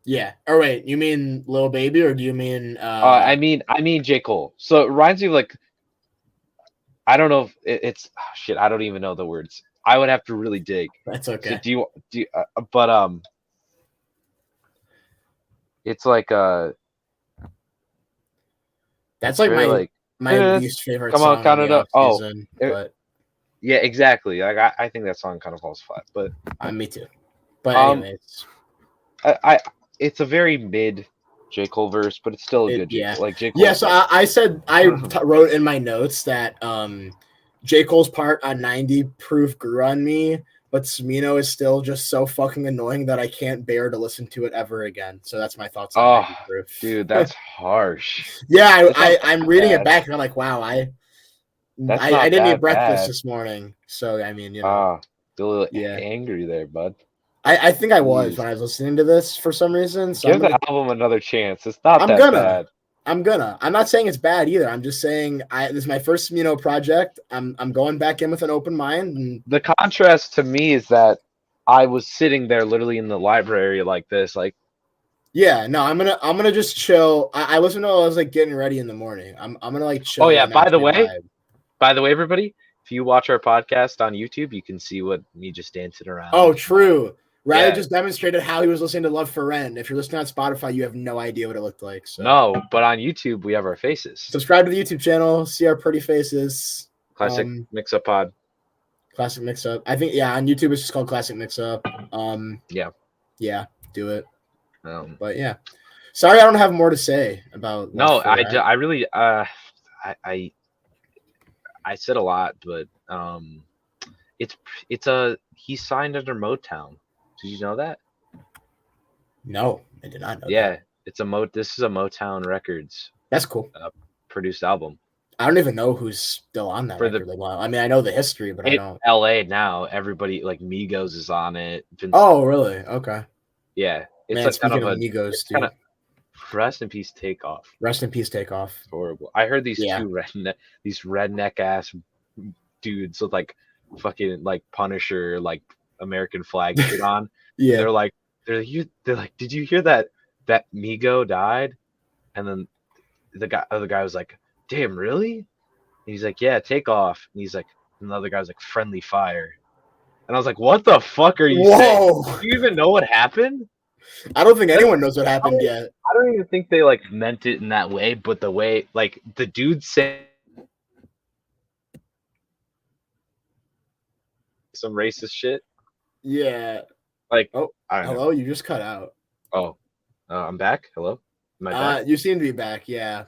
Yeah. Or wait, you mean Lil Baby or do you mean I mean J. Cole. So it reminds me of like I don't know if it's shit, I don't even know the words. I would have to really dig. That's okay. So do you it's like that's like my least favorite song. Come on, count it up. Season, but yeah, exactly. Like I think that song kind of falls flat, but me too. But anyways, it's a very mid J. Cole verse, but it's still a good J. Cole. Like J. Cole. Yeah, so I said wrote in my notes that J. Cole's part on 90 Proof grew on me, but Smino is still just so fucking annoying that I can't bear to listen to it ever again. So that's my thoughts on 90 Proof. Dude, that's harsh. Yeah, I'm reading it back and I'm like, wow, I didn't eat breakfast this morning. So I mean, you know. A little angry there, bud. I think I was when I was listening to this for some reason. So give the album another chance. It's not bad. I'm not saying it's bad either. I'm just saying this is my first Smino project. I'm going back in with an open mind. And the contrast to me is that I was sitting there literally in the library like this, like. Yeah, no, I'm gonna just chill. I listen to it while I was like getting ready in the morning. I'm gonna like chill. Oh yeah, by the way, everybody, if you watch our podcast on YouTube, you can see what me just dancing around. Oh, true. Riley just demonstrated how he was listening to Love for Rent. If you're listening on Spotify, you have no idea what it looked like. So. No, but on YouTube, we have our faces. Subscribe to the YouTube channel. See our pretty faces. Classic Mix-Up Pod. Classic Mix-Up. I think, on YouTube, it's just called Classic Mix-Up. Yeah, do it. But, yeah. Sorry, I don't have more to say about No, Left 4 Dead. I really I said a lot, but it's a he signed under Motown. Did you know that? No, I did not know Yeah, that. it's a this is a Motown Records That's cool. produced album. I don't even know who's still on that For the record. Like, well, I mean, I know the history, but I in don't. LA now, everybody like Migos is on it. Oh, really? Okay. Yeah, it's Man, like kind speaking of of a Migos, it's kind dude. of rest in peace Takeoff. Rest in peace, Takeoff. It's horrible. I heard these Yeah. two redneck ass dudes with like fucking like Punisher like American flag shit on. Yeah. They're like, did you hear that Migo died? And then the other guy was like, damn, really? And he's like, yeah, take off. And he's like, and the other guy was like, friendly fire. And I was like, what the fuck are you saying? Whoa. Do you even know what happened? I don't think anyone knows what happened yet. I don't even think they like meant it in that way, but the way like the dude said some racist shit. Yeah. Like, Oh, I don't know. hello, you just cut out. Oh, I'm back. Hello, am I back? You seem to be back. Yeah.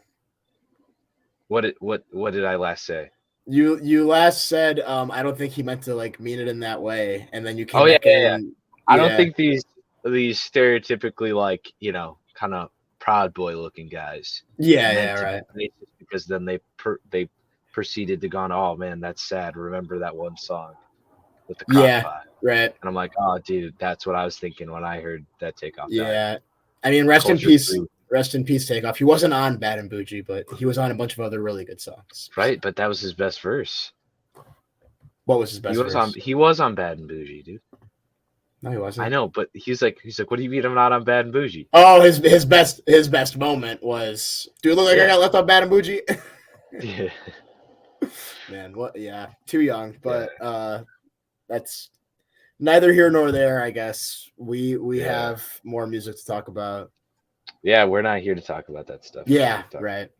What did I last say? You last said I don't think he meant to like mean it in that way, and then you came Oh yeah, back in. yeah. I don't think these stereotypically like kind of proud boy looking guys. Yeah, right. Because then they proceeded to go on. Oh man, that's sad. Remember that one song with the crock pot. Right. And I'm like, oh dude, that's what I was thinking when I heard that Takeoff. Yeah, died. I mean, rest in peace, Takeoff. He wasn't on Bad and Bougie, but he was on a bunch of other really good songs. Right, but that was his best verse. What was his best verse? He was on Bad and Bougie, dude. No, he wasn't. I know, but he's like, what do you mean I'm not on Bad and Bougie? Oh, his best moment was, do it look like I got left on Bad and Bougie? Yeah. Man, what? Yeah, too young, but that's neither here nor there. I guess we have more music to talk about. Yeah, we're not here to talk about that stuff. Yeah, right.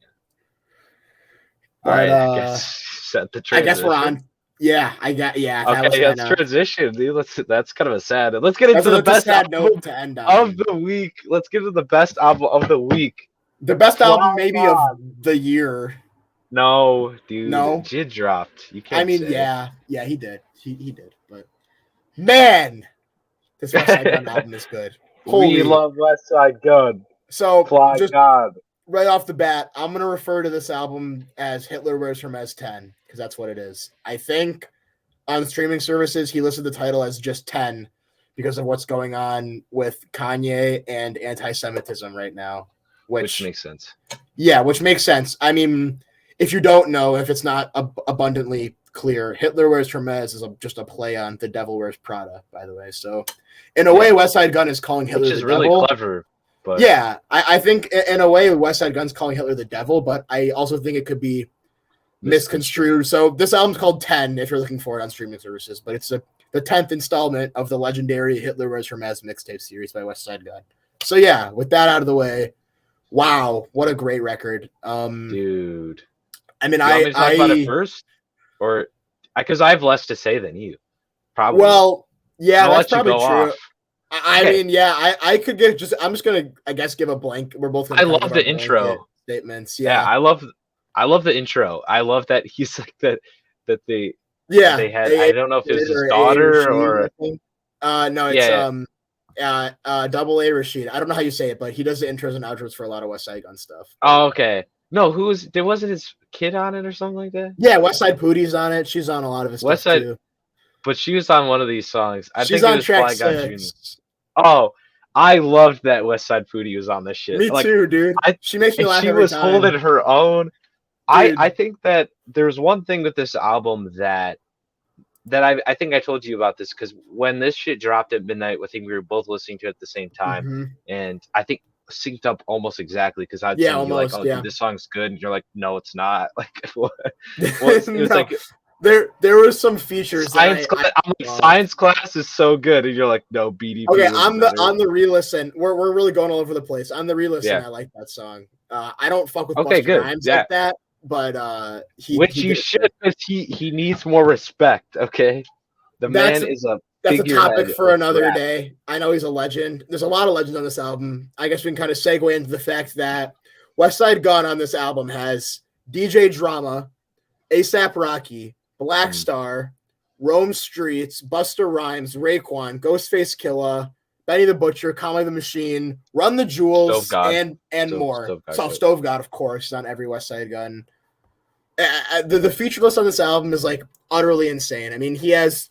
All right, I guess set the transition. I guess we're on. Yeah, Okay, let's transition, dude. That's kind of a sad. Let's get into the best album to end on. of the week. Let's get into the best album of the week. The best album maybe of the year. No, dude. No, Jid dropped. You can't. I mean, yeah, he did. He did. But man, this Westside Gunn album is good. We love Westside Gunn. So just God. Right off the bat, I'm going to refer to this album as Hitler Wears Hermes 10 because that's what it is. I think on streaming services, he listed the title as just 10 because of what's going on with Kanye and anti-Semitism right now. Which makes sense. Yeah, which makes sense. I mean, if you don't know, if it's not abundantly clear, Hitler Wears Hermes is just a play on The Devil Wears Prada, by the way. So in a way, Westside Gunn is calling Hitler the devil. Which is really clever. But yeah, I think in a way Westside Gunn's calling Hitler the devil, but I also think it could be misconstrued. So this album's called 10 if you're looking for it on streaming services, but it's the 10th installment of the legendary Hitler Wears Hermes mixtape series by Westside Gunn. So yeah, with that out of the way, wow, what a great record. Dude. I mean, I talk about it first? Or because I have less to say than you. Probably. Well, yeah, that's probably true. Off. I mean, yeah, I could get I'm just gonna, I guess, give a blank. We're both. I love the intro statements. Yeah, I love the intro. I love that he's like that they. Yeah, they had. I don't know if it was his daughter or. No, it's Double A Rashid. I don't know how you say it, but he does the intros and outros for a lot of Westside Gunn stuff. Oh, okay. No, there wasn't his kid on it or something like that. Yeah, Westside Pootie's on it. She's on a lot of his stuff too. But she was on one of these songs. She's on track 6. Oh, I loved that Westside Pootie was on this shit. Me too, dude. She makes me laugh every time. She was holding her own. I think that there's one thing with this album that I think I told you about this because when this shit dropped at midnight, I think we were both listening to it at the same time, and I think synced up almost exactly because I'd say you like, oh, dude, this song's good, and you're like, no, it's not. Like, what? It was like. There was some features. Science class is so good, and you're like, no, BDP. Okay, on the re-listen, we're really going all over the place. On the re-listen, I like that song. I don't fuck with Busta Rhymes like that, but you should, because he needs more respect. Okay, the man is a That's a topic figurehead for of another rap. day. I know he's a legend. There's a lot of legends on this album. I guess we can kind of segue into the fact that Westside Gunn on this album has DJ Drama, ASAP Rocky, Black Star, Rome Streets, Busta Rhymes, Raekwon, Ghostface Killah, Benny the Butcher, Conway the Machine, Run the Stove Jewels, God. and more. Stove God, So Stove God, of course, on every Westside Gunn. The feature list on this album is like utterly insane. I mean, he has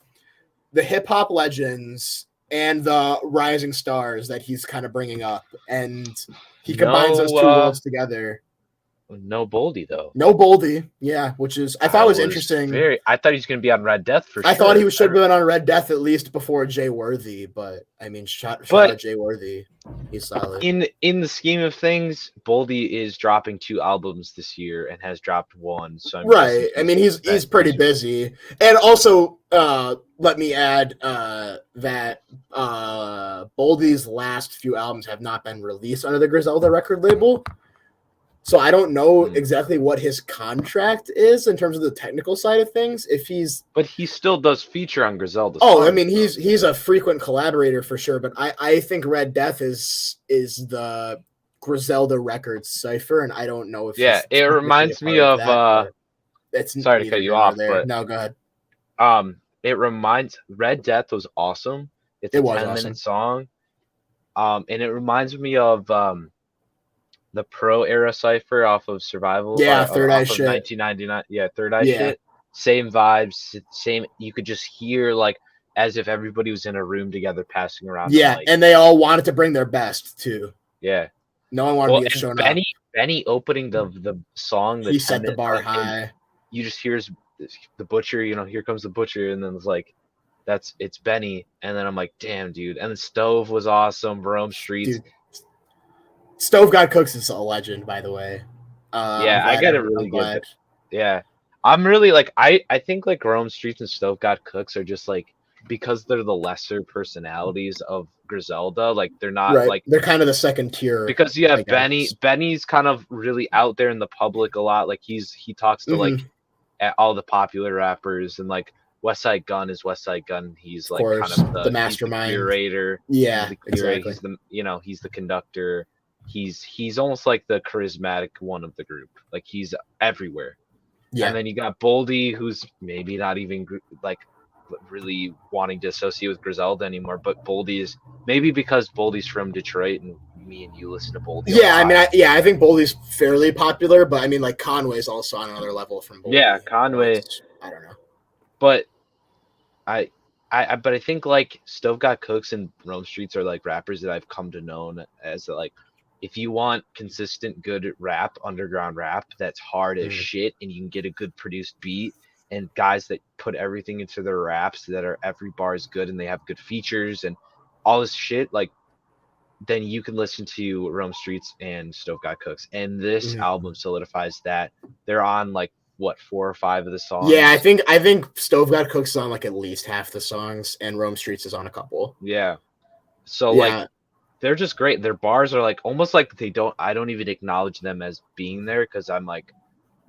the hip hop legends and the rising stars that he's kind of bringing up, and he combines those two worlds together. No Boldy though. No Boldy, yeah, which is I thought was interesting. I thought he was going to be on Red Death for sure. I thought he should have been on Red Death at least before Jay Worthy, but I mean, shout out Jay Worthy, he's solid. In the scheme of things, Boldy is dropping 2 albums this year and has dropped 1. So right, I mean he's pretty busy, and also let me add that Boldy's last few albums have not been released under the Griselda record label. So I don't know exactly what his contract is in terms of the technical side of things. But he still does feature on Griselda. I mean he's a frequent collaborator for sure. But I think Red Death is the Griselda Records cipher, and I don't know if it reminds me of. Sorry to cut you off, but no, go ahead. Red Death was awesome. It's a 10-minute song, and it reminds me of the Pro era cipher off of Survival. Third Eye Shit. 1999. Yeah, Third Eye Shit. Same vibes. Same. You could just hear like as if everybody was in a room together, passing around. Yeah, and they all wanted to bring their best too. Yeah. No one wanted to get shown up. Benny opening the song. He set the bar high. You just hear the Butcher. Here comes the Butcher, and then it's like, it's Benny, and then I'm like, damn, dude. And the Stove was awesome. Rome Streets. Dude. Stove God Cooks is a legend, by the way. I get it really good. Yeah, I'm really like I think like Rome Streets and Stove God Cooks are just like because they're the lesser personalities of Griselda. Like they're not like they're kind of the second tier. Because you have Benny. Benny's kind of really out there in the public a lot. Like he talks to like all the popular rappers, and like Westside Gunn is Westside Gunn. He's like kind of the mastermind, the curator. Yeah, exactly. He's the conductor. He's almost like the charismatic one of the group. Like he's everywhere. Yeah. And then you got Boldy, who's maybe not even like really wanting to associate with Griselda anymore. But Boldy is maybe because Boldy's from Detroit and me and you listen to Boldy. Yeah, I mean, I think Boldy's fairly popular, but I mean, like Conway's also on another level from Boldy. Yeah, Conway. I don't know, but I think like Stove God Cooks and Rome Streets are like rappers that I've come to know as like. If you want consistent good rap, underground rap, that's hard as shit, and you can get a good produced beat, and guys that put everything into their raps that are every bar is good and they have good features and all this shit, like then you can listen to Rome Streets and Stove God Cooks. And this album solidifies that. They're on like what 4 or 5 of the songs. Yeah, I think Stove God Cooks is on like at least half the songs, and Rome Streets is on a couple. Yeah, so like. They're just great. Their bars are like almost like I don't even acknowledge them as being there because I'm like,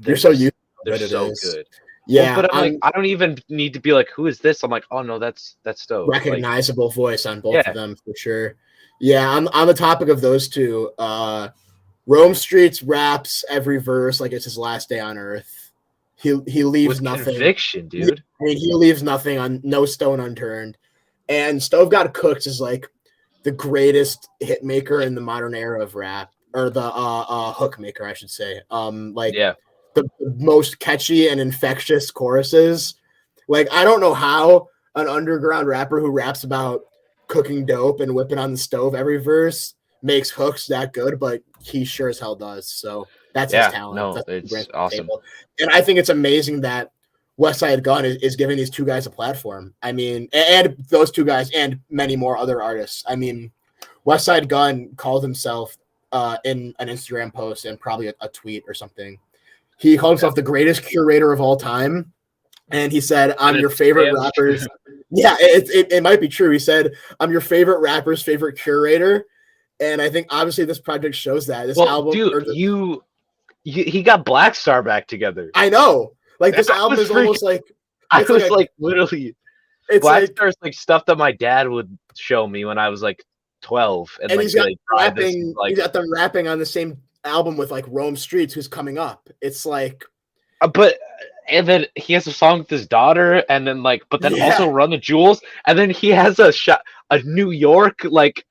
they're so good. Yeah, but I'm like, I don't even need to be like, who is this? I'm like, oh no, that's Stove. Recognizable voice on both of them for sure. Yeah, on the topic of those two, Rome Streets raps every verse like it's his last day on earth. He leaves with nothing. Conviction, dude. I mean, he leaves nothing on no stone unturned. And Stove God Cooks is like the greatest hit maker in the modern era of rap, or the hook maker, I should say. The most catchy and infectious choruses. Like, I don't know how an underground rapper who raps about cooking dope and whipping on the stove every verse makes hooks that good, but he sure as hell does. So that's his talent. No, it's awesome. And I think it's amazing that Westside Gunn is giving these two guys a platform. I mean, and those two guys and many more other artists. I mean, Westside Gunn called himself in an Instagram post and probably a tweet or something. He called himself the greatest curator of all time. And he said, I'm your favorite rappers. Yeah, it might be true. He said, I'm your favorite rapper's favorite curator. And I think obviously this project shows that. This album, dude, he got Black Star back together. I know. Like, this album is almost like... I was like literally... It's Black like, Star's like stuff that my dad would show me when I was like 12, and and like he's got like try this, rapping. like He's got them rapping on the same album with like Rome Streets, who's coming up. It's like, but and then he has a song with his daughter, and then like, but then also yeah, Run the Jewels, and then he has a New York like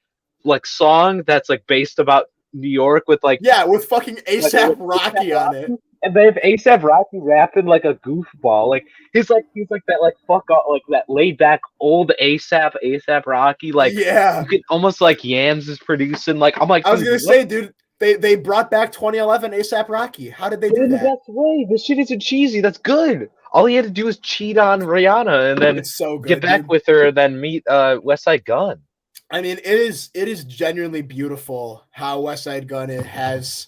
song that's like based about New York with like yeah, with fucking like ASAP with A$AP Rocky on it. Rocky, and they have A$AP Rocky rapping like a goofball, like he's like that like fuck off, like that laid back old A$AP Rocky, like Yeah, you can almost like Yams is producing, like I'm like, I was dude, gonna what? say, dude, they brought back 2011 ASAP Rocky. How did they But do in the that? best way. This shit isn't cheesy. That's good. All he had to do was cheat on Rihanna and then It's so get good, back dude. with her and then meet Westside Gunn. I mean, it is genuinely beautiful how Westside Gunn has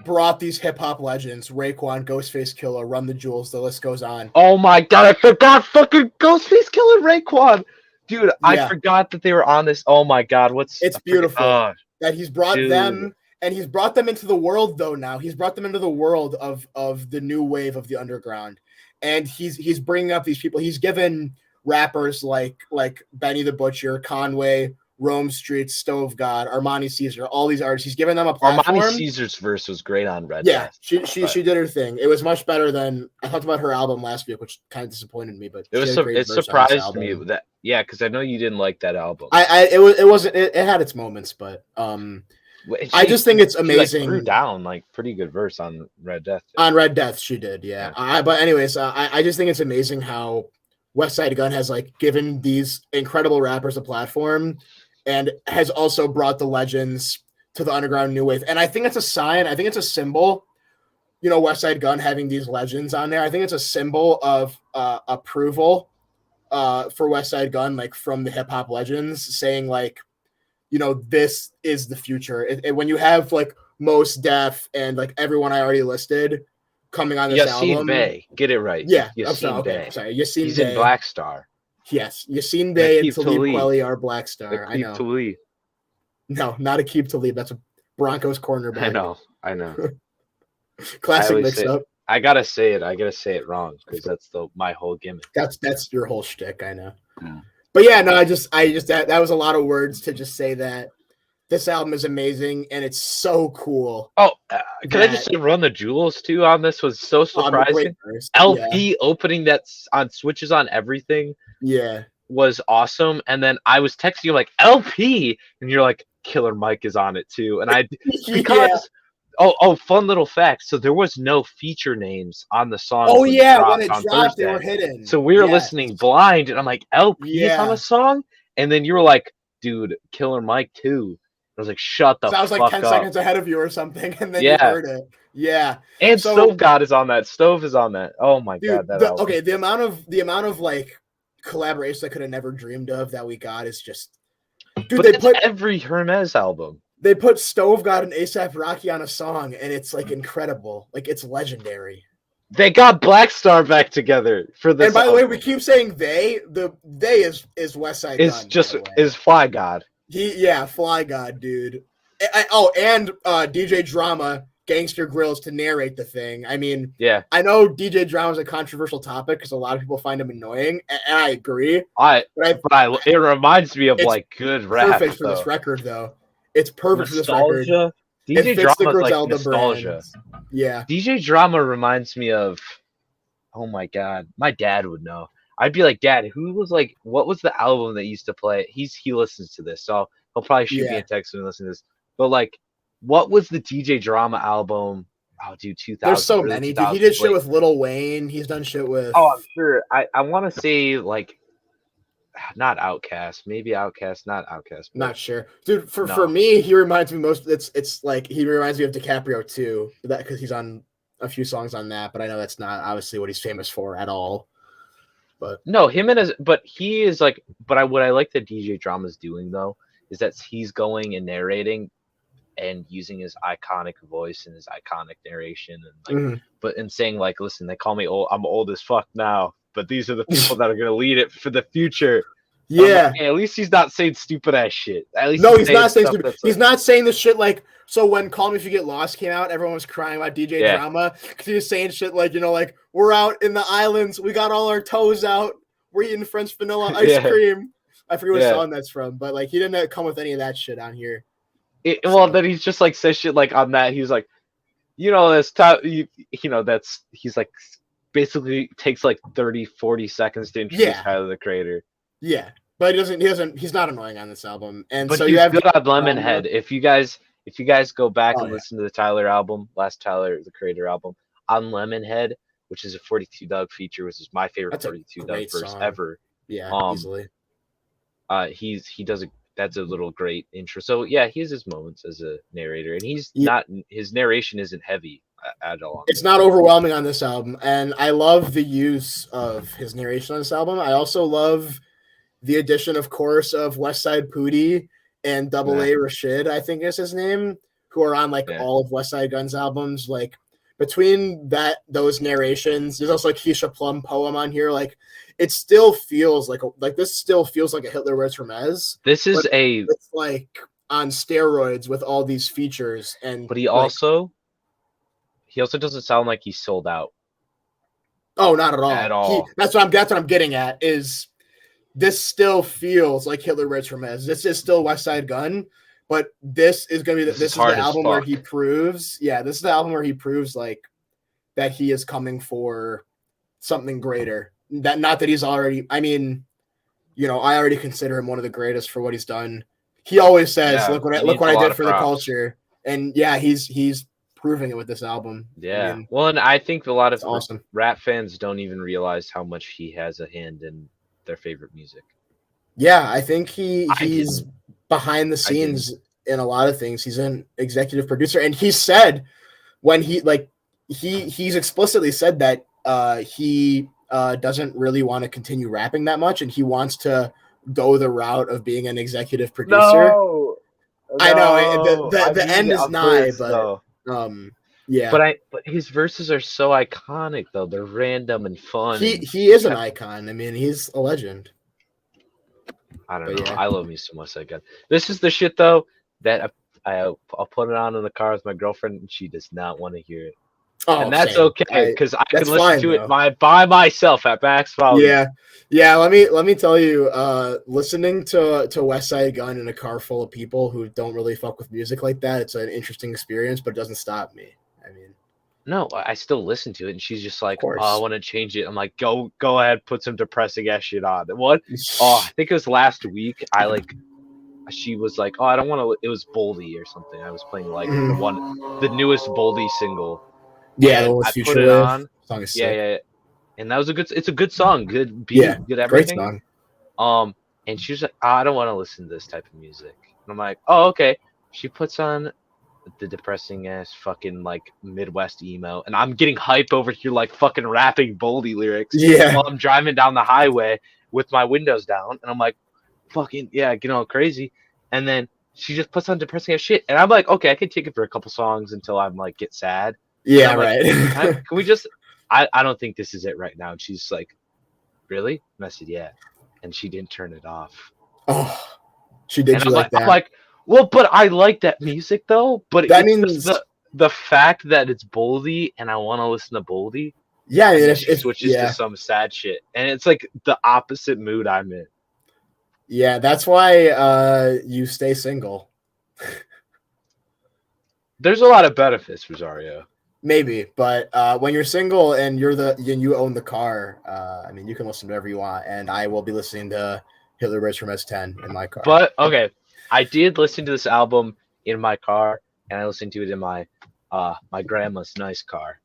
brought these hip hop legends, Raekwon, Ghostface Killer, Run the Jewels, the list goes on. Oh my god, I forgot fucking Ghostface Killer Raekwon. Dude, I Yeah, forgot that they were on this. Oh my god, what's it's I forget, beautiful that he's brought dude. them, and he's brought them into the world though. Now he's brought them into the world of the new wave of the underground, and he's bringing up these people. He's given rappers like Benny the Butcher, Conway, Rome Street, Stove God, Armani Caesar, all these artists. He's given them a Armani platform. Caesar's verse was great on Red Yeah, Death. she did her thing. It was much better than I talked about her album last week, which kind of disappointed me. But she had a great It verse on this surprised me album. that, yeah, because I know you didn't like that album. It had its moments, but I just think it's She like amazing. threw down like pretty good verse on Red Death. On Red Death, she did, yeah. But anyways, I just think it's amazing how Westside Gunn has like given these incredible rappers a platform, and has also brought the legends to the underground new wave. And I think it's a sign. I think it's a symbol. You know, Westside Gunn having these legends on there. I think it's a symbol of approval for Westside Gunn, like from the hip hop legends, saying like, you know, this is the future. When you have like Mos Def and like everyone I already listed coming on this Yassine album. Bey, get it right. Yeah, Yassine Bey. Okay, sorry, Yassine He's Bey. in Black Star. Yes, Yassine Bey and Aqib Talib Talib. Kweli are Black Star. I know. Talib. No, not Aqib Talib. That's a Broncos cornerback. I know. Classic mix-up. I gotta say it wrong because that's my whole gimmick. That's your whole shtick. I know. Yeah. But yeah, no, I just that was a lot of words to just say that this album is amazing and it's so cool. Oh, can I just say Run the Jewels too on this was so surprising. LP opening that on switches on everything. Yeah. Was awesome. And then I was texting you like LP and you're like Killer Mike is on it too. And I because fun little fact. So there was no feature names on the song. Oh yeah, when it dropped, they were hidden. So we were listening blind, and I'm like, LP is on a song, and then you were like, dude, Killer Mike too. I was like, shut the fuck up. So I was like 10 seconds ahead of you or something, and then you heard it. Yeah. And Stove God is on that. Stove is on that. Oh my god, that album. Okay, the amount of like collaborations I could have never dreamed of that we got is just, dude. But they put every Hermes album. They put Stove God and A$AP Rocky on a song, and it's like incredible. Like it's legendary. They got Black Star back together for this. And by the way, we keep saying they. The they is Westside Gunn. It's just is Fly God. Fly God, dude. And DJ Drama, Gangster Grills to narrate the thing. I mean, yeah, I know DJ Drama is a controversial topic because a lot of people find him annoying, and I agree. It reminds me of like good rap. Perfect for this record, though. It's perfect nostalgia. For this record. DJ Drama like nostalgia. Brand. Yeah. DJ Drama reminds me of, oh my god, my dad would know. I'd be like, Dad, what was the album that used to play? He listens to this, so he'll probably shoot me a text when he listens to this. But like, what was the DJ Drama album? Oh, dude, 2000. There's so many. Dude, he did shit with Lil Wayne. He's done shit with. Oh, I'm sure. I want to say like, not Outkast, maybe Outkast, not Outkast. Not sure, dude. For me, he reminds me most. It's like he reminds me of DiCaprio too. That because he's on a few songs on that, but I know that's not obviously what he's famous for at all. But no, he is like. But what I like that DJ Drama's doing though is that he's going and narrating and using his iconic voice and his iconic narration and like, and saying like, listen, they call me old. I'm old as fuck now. But these are the people that are going to lead it for the future. Yeah. Like, hey, at least he's not saying stupid ass shit. At least he's not saying stupid. He's not saying this shit like. So when Call Me If You Get Lost came out, everyone was crying about DJ Drama because he was saying shit like, you know, like we're out in the islands, we got all our toes out, we're eating French vanilla ice Yeah. cream. I forget what Yeah. song that's from, but like he didn't come with any of that shit on here. Well, then he's just like says shit like on that. He's like, that's that's he's like basically takes like 30-40 seconds to introduce Tyler the Creator. Yeah, but he's not annoying on this album. And but so he's you have good on Lemonhead. If you guys go back and yeah. listen to the Tyler album, last Tyler the Creator album, on Lemonhead, which is a 42 Doug feature, which is my favorite 42 Doug verse ever. Yeah, easily. That's a little great intro. So yeah, he has his moments as a narrator, and his narration isn't heavy at all. It's not overwhelming on this album, and I love the use of his narration on this album. I also love the addition, of course, of Westside Pootie and Double A Rashid, I think is his name, who are on all of Westside Gunn's albums. Like between those narrations, there's also like Keisha Plum poem on here. Like it still feels like this still feels like a Hitler Wears Hermes. It's like on steroids with all these features. And but he also doesn't sound like he's sold out. Oh, not at all. At all. That's what I'm getting at. Is this still feels like Hitler Wears Hermes? This is still Westside Gunn, but this is going to be this is the album where he proves. Yeah, this is the album where he proves like that he is coming for something greater. That not that he's already. I mean, I already consider him one of the greatest for what he's done. He always says, "Look what I did for the culture," and yeah, he's proving it with this album. Yeah, well, and I think a lot of rap fans don't even realize how much he has a hand in their favorite music. Yeah, I think he's behind the scenes in a lot of things. He's an executive producer, and he said when he's explicitly said that he doesn't really want to continue rapping that much, and he wants to go the route of being an executive producer. No, I know the end is nigh, but yeah. But his verses are so iconic though. They're random and fun. He is an icon. I mean, he's a legend. I don't know. Yeah. I love me some Westside Gunn. This is the shit though that I'll put it on in the car with my girlfriend, and she does not want to hear it. Oh, and that's okay because I can listen to it by myself at Max Volume. Yeah. Let me tell you, listening to Westside Gunn in a car full of people who don't really fuck with music like that, it's an interesting experience, but it doesn't stop me. I mean, no, I still listen to it, and she's just like, "Oh, I want to change it." I'm like, "Go ahead, put some depressing ass shit on." What? Oh, I think it was last week. She was like, "Oh, I don't want to." It was Boldy or something. I was playing like the newest Boldy single. Yeah, I put it on. Song is sick. Yeah. And that was it's a good song, good beat, good everything. Great song. And she was like, I don't want to listen to this type of music. And I'm like, oh, okay. She puts on the depressing ass fucking like Midwest emo, and I'm getting hype over here like fucking rapping Boldy lyrics. Yeah. While I'm driving down the highway with my windows down, and I'm like, fucking getting all crazy. And then she just puts on depressing ass shit, and I'm like, okay, I can take it for a couple songs until I'm like get sad. Yeah, right. Like, can we just? I don't think this is it right now. And she's like, really? And I said, yeah. And she didn't turn it off. Oh, she did. You like that? I'm like, well, but I like that music though. But that means the fact that it's Boldy and I want to listen to Boldy. Yeah, and it switches to some sad shit, and it's like the opposite mood I'm in. Yeah, that's why you stay single. There's a lot of benefits, Rosario. Maybe, but when you're single and you own the car, I mean, you can listen to whatever you want, and I will be listening to Hitler Wears Hermes 10 in my car. But okay, I did listen to this album in my car, and I listened to it in my my grandma's nice car,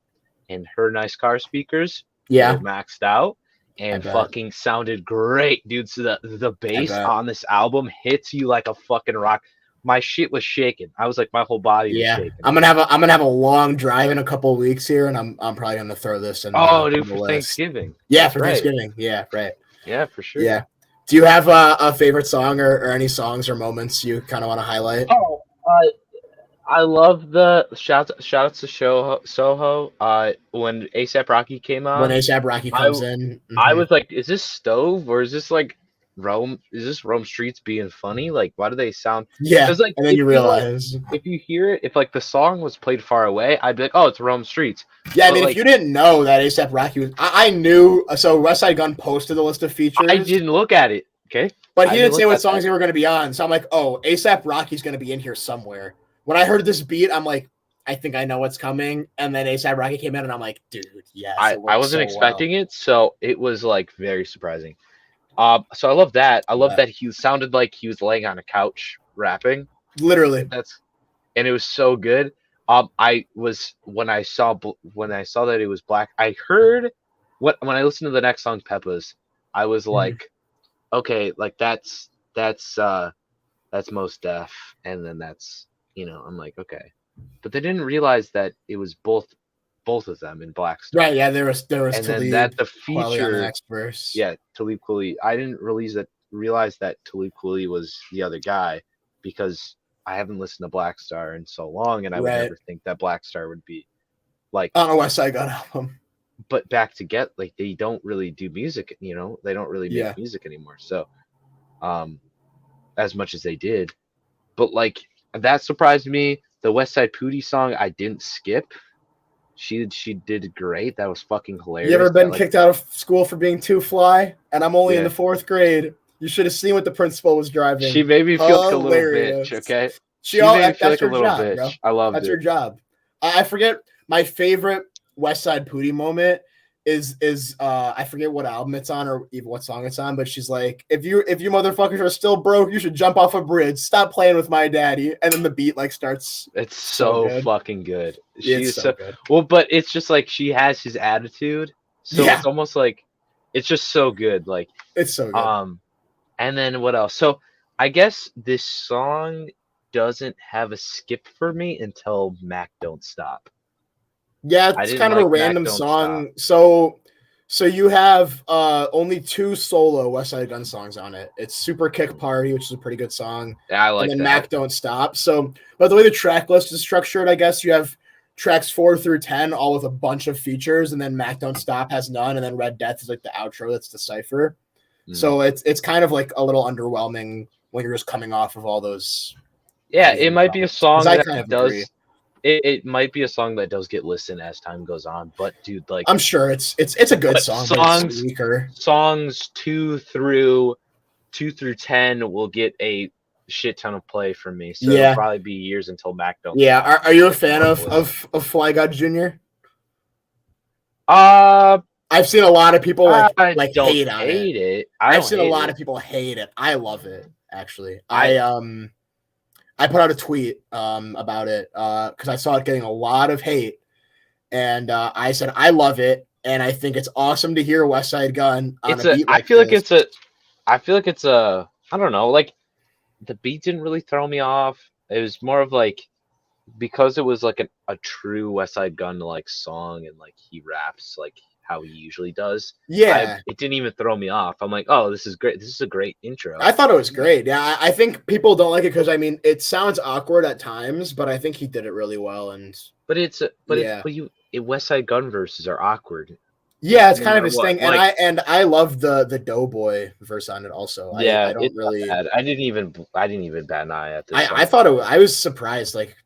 and her nice car speakers were maxed out and fucking sounded great, dude. So the bass on this album hits you like a fucking rock. My shit was shaking. I was like, my whole body was shaking. I'm gonna have a long drive in a couple of weeks here, and I'm probably gonna throw this in. Dude, for Thanksgiving. Yeah, for Thanksgiving. Yeah, right. Yeah, for sure. Yeah. Do you have a favorite song or any songs or moments you kind of want to highlight? Oh, I love the shout outs to Soho. When ASAP Rocky came on. When ASAP Rocky comes in, I was like, is this Stove or is this like Rome? Is this Rome Streets being funny? Like, why do they sound? Yeah, Because like and then you realize. if you hear it, if like the song was played far away, I'd be like, oh, it's Rome Streets. Yeah, I But mean, if like, you didn't know that ASAP Rocky was, I knew. So Westside Gunn posted the list of I features, didn't look at it. Okay, but I he didn't didn't say look what at songs that. they were going to be on. So I'm like, oh, ASAP Rocky's going to be in here somewhere. When I heard this beat, I'm like, I think I know what's coming. And then ASAP Rocky came in, and I'm like, dude, yes, it I works wasn't so well. expecting it, so it was like very surprising. So I love that. I love Yeah. that he sounded like he was laying on a couch rapping. Literally. That's and it was so good. I was when I saw that it was black. I heard when I listened to the next song, Peppa's. I was like, okay, like that's Mos Def, and then that's I'm like, okay, but they didn't realize that it was both of them in Black Star. Right. Yeah. There was And then Talib that the Kweli on the feature, next verse. yeah, Talib Kweli. I didn't realize that Talib Kweli was the other guy because I haven't listened to Black Star in so long, and I would Right. never think that Black Star would be like. On a Westside Gunn album. But back to get like they don't really do music, they don't really make Yeah. music anymore. So, as much as they did, but like that surprised me. The Westside Pootie song I didn't skip. She did great. That was fucking hilarious. You ever been That, kicked out of school for being too fly? And I'm only in Yeah. the 4th grade. You should have seen what the principal was driving. She made me feel like a little Hilarious. bitch. Okay, She made me feel like a little job, bitch. bro. I loved That's it. her job. I forget my favorite Westside Pootie moment is I forget what album it's on or even what song it's on, but she's like, if you motherfuckers are still broke, you should jump off a bridge. Stop playing with my daddy. And then the beat like starts. It's so good. fucking good. It's so good. Well, but it's just like she has his attitude, so Yeah. it's almost like it's just so good. Like It's so good. And then what else? So I guess this song doesn't have a skip for me until Mac Don't Stop. Yeah, I it's didn't kind of a like Mac random Don't song. So you have only 2 solo Westside Gunn songs on it. It's Super Kick Party, which is a pretty good song. Yeah, I like and then that. Mac Don't Stop. So, but the way the track list is structured, I guess you have tracks 4 through 10, all with a bunch of features, and then Mac Don't Stop has none, and then Red Death is like the outro. That's the cipher. So it's kind of like a little underwhelming when you're just coming off of all those. Yeah, it might be a song that kind of does. agree. It might be a song that does get listened as time goes on, but dude, like I'm sure it's a good song. Songs but it's weaker. Songs 2 through 10 will get a shit ton of play from me. So it'll probably be years until Mac Don't. Yeah, are you a fan of Fly God Jr.? I've seen a lot of people hate on it. I've seen a lot of people hate it. I love it actually. I put out a tweet about it because I saw it getting a lot of hate, and I said I love it, and I think it's awesome to hear Westside Gunn on a beat like this. I feel like it's a I don't know, like the beat didn't really throw me off. It was more of like because it was like a true Westside Gunn like song and like he raps like how he usually does. Yeah, it didn't even throw me off. I'm like, oh, this is great. This is a great intro. I thought it was great. Yeah, I think people don't like it because I mean it sounds awkward at times, but I think he did it really well. And Westside Gunn verses are awkward. Yeah, it's kind of his thing, and I love the Doughboy verse on it also. Yeah, I don't really. I didn't even bat an eye at this. I thought I was surprised like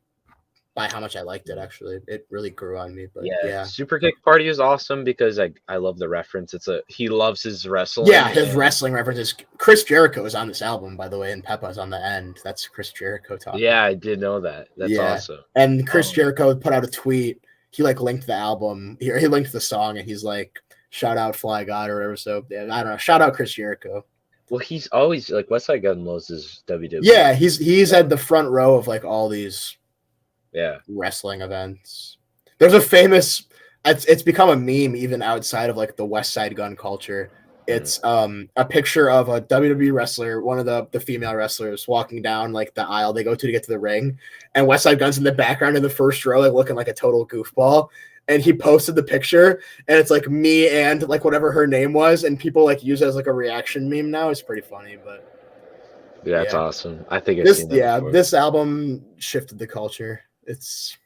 by how much I liked it. Actually, it really grew on me. But yeah. Super Kick Party is awesome because I love the reference. He loves his wrestling. Yeah, his wrestling references. Chris Jericho is on this album, by the way, and Peppa's on the end. That's Chris Jericho talking. Yeah, I did know that. That's awesome. And Chris Jericho put out a tweet. He like linked the album. He linked the song, and he's like, "Shout out Fly God" or whatever. So yeah, I don't know. Shout out Chris Jericho. Well, he's always like Westside Gunn loves his WWE. Yeah, he's at the front row of like all these wrestling events. There's a famous. It's become a meme even outside of like the Westside Gunn culture. It's a picture of a WWE wrestler, one of the female wrestlers, walking down like the aisle they go to get to the ring, and Westside Gunn's in the background in the first row, like looking like a total goofball. And he posted the picture, and it's like me and like whatever her name was, and people like use it as like a reaction meme now. It's pretty funny, but that's awesome. I think this album shifted the culture. It's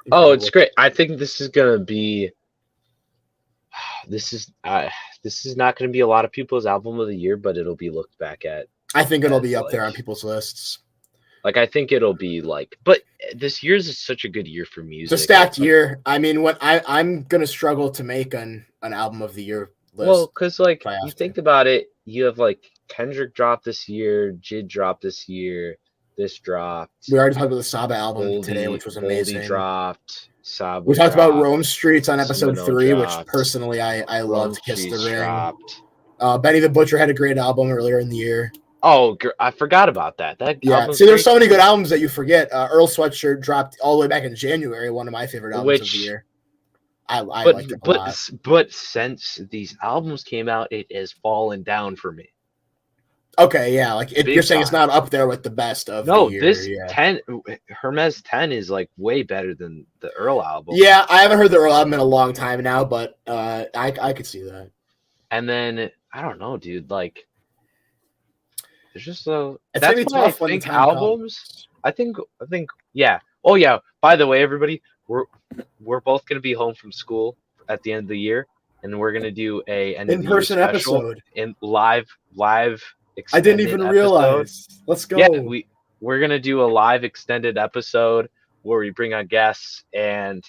incredible. It's great. I think this is gonna be this is not going to be a lot of people's album of the year, but it'll be looked back at. I think it'll be as, up there on people's lists. Like, I think it'll be like, but this year's is such a good year for music. It's a stacked year. I mean, what I'm gonna struggle to make an album of the year list. Well, because like you think about it, you have like Kendrick dropped this year, Jid dropped this year, this dropped. We already talked about the Saba album today, which was amazing. Goldie dropped. Saba we talked dropped, about Rome Streets on episode Smino 3, dropped, which personally I loved. Kiss the Ring. Dropped. Benny the Butcher had a great album earlier in the year. Oh, I forgot about that. See, there's so many good albums that you forget. Earl Sweatshirt dropped all the way back in January. One of my favorite albums of the year. I liked it a lot. But since these albums came out, it has fallen down for me. Okay, yeah, like you're saying it's not up there with the best of the year. This 10 Hermes 10 is like way better than the Earl album. Yeah, I haven't heard the Earl album in a long time now, but I could see that. And then I don't know, dude. Like, there's just that's why I think albums. I think yeah. Oh yeah. By the way, everybody, we're both gonna be home from school at the end of the year, and we're gonna do a in-person episode in live. I didn't even realize. Let's go. Yeah, we're gonna do a live extended episode where we bring on guests and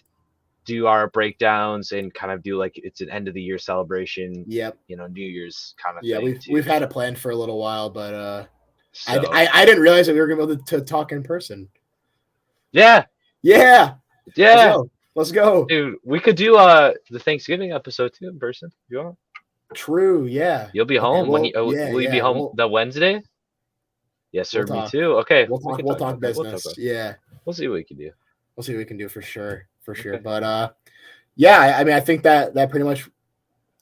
do our breakdowns and kind of do like it's an end of the year celebration. Yep. New Year's kind of thing. Yeah, we've had a plan for a little while, but I didn't realize that we were gonna be able to talk in person. Yeah. Let's go, dude. We could do the Thanksgiving episode too in person if you want. True. Yeah. You'll be home will you be home the Wednesday? Yes, sir. Me too. Okay. We'll talk business. We'll see what we can do. We'll see what we can do for sure. Okay. But yeah, I mean, I think that pretty much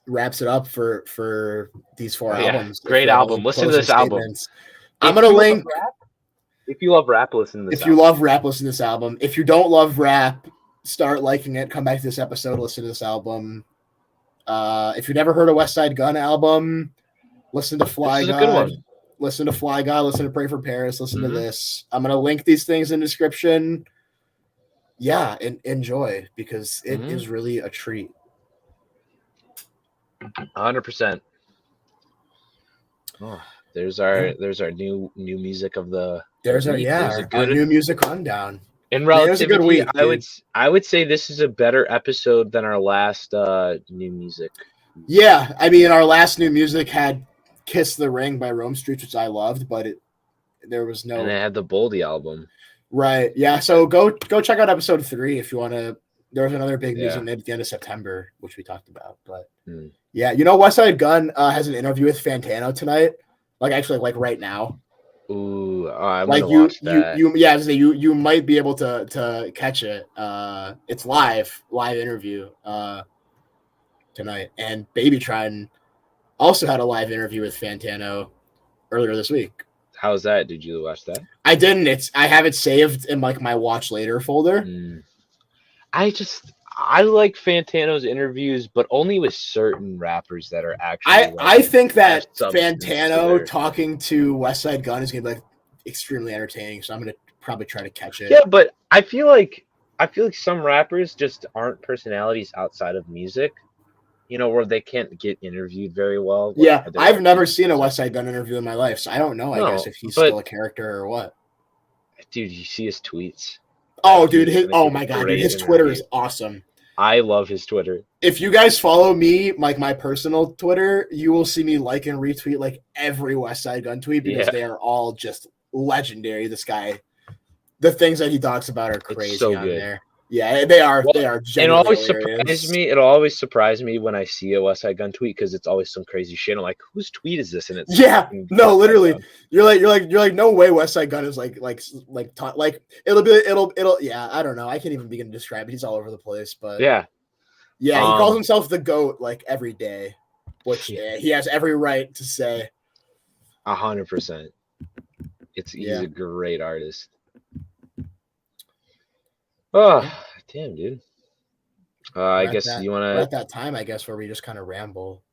wraps it up for these 4 albums. Great album. Listen to this album. I'm gonna link. If you love rap, listen to this. If you love rap, listen to this album. If you don't love rap, start liking it. Come back to this episode. Listen to this album. If you never heard a Westside Gunn album, listen to Fly God. Listen to Fly God. Listen to Pray for Paris. Listen to this. I'm gonna link these things in the description. Yeah, and enjoy because it is really a treat. 100%. Oh, there's our new music of the. There's our new music rundown. In relativity, I would say this is a better episode than our last new music. Yeah, I mean, our last new music had "Kiss the Ring" by Rome Streets, which I loved, but there was no. And it had the Boldy album. Right. Yeah. So go check out episode 3 if you want to. There was another big news at the end of September, which we talked about. But yeah, Westside Gunn has an interview with Fantano tonight. Like right now. Ooh, I'm like gonna watch that. You might be able to catch it. It's live interview tonight, and Babytron also had a live interview with Fantano earlier this week. How's that? Did you watch that? I didn't. I have it saved in like my watch later folder. I like Fantano's interviews, but only with certain rappers that are actually. I think that Fantano talking to Westside Gunn is gonna be like extremely entertaining, so I'm gonna probably try to catch it. Yeah, but I feel like some rappers just aren't personalities outside of music. Where they can't get interviewed very well. Yeah, I've never seen a Westside Gunn interview in my life, so I don't know. I guess if he's still a character or what. Dude, you see his tweets. Oh, dude! Oh my god, dude! His Twitter is awesome. I love his Twitter. If you guys follow me, like my personal Twitter, you will see me like and retweet like every Westside Gunn tweet because they are all just legendary. This guy, the things that he talks about are crazy on there. Yeah, they are. They are. It always surprises me. It'll always surprise me when I see a Westside Gunn tweet because it's always some crazy shit. I'm like, whose tweet is this? And it's literally. You're like, no way. Westside Gunn is like it'll. Yeah, I don't know. I can't even begin to describe it. He's all over the place, but he calls himself the GOAT like every day, which he has every right to say. 100%. He's a great artist. Oh, damn, dude. I guess you want to... at that time, I guess, where we just kind of ramble.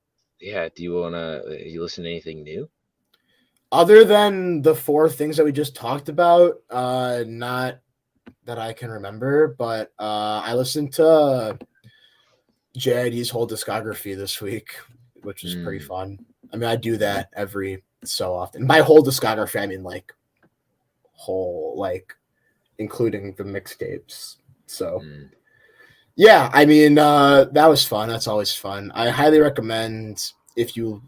Yeah, do you want to... You listen to anything new? Other than the 4 things that we just talked about, not that I can remember, but I listened to JID's whole discography this week, which was pretty fun. I mean, I do that every so often. By whole discography, I mean like whole, like including the mixtapes. So yeah, I mean that was fun. That's always fun. I highly recommend if you.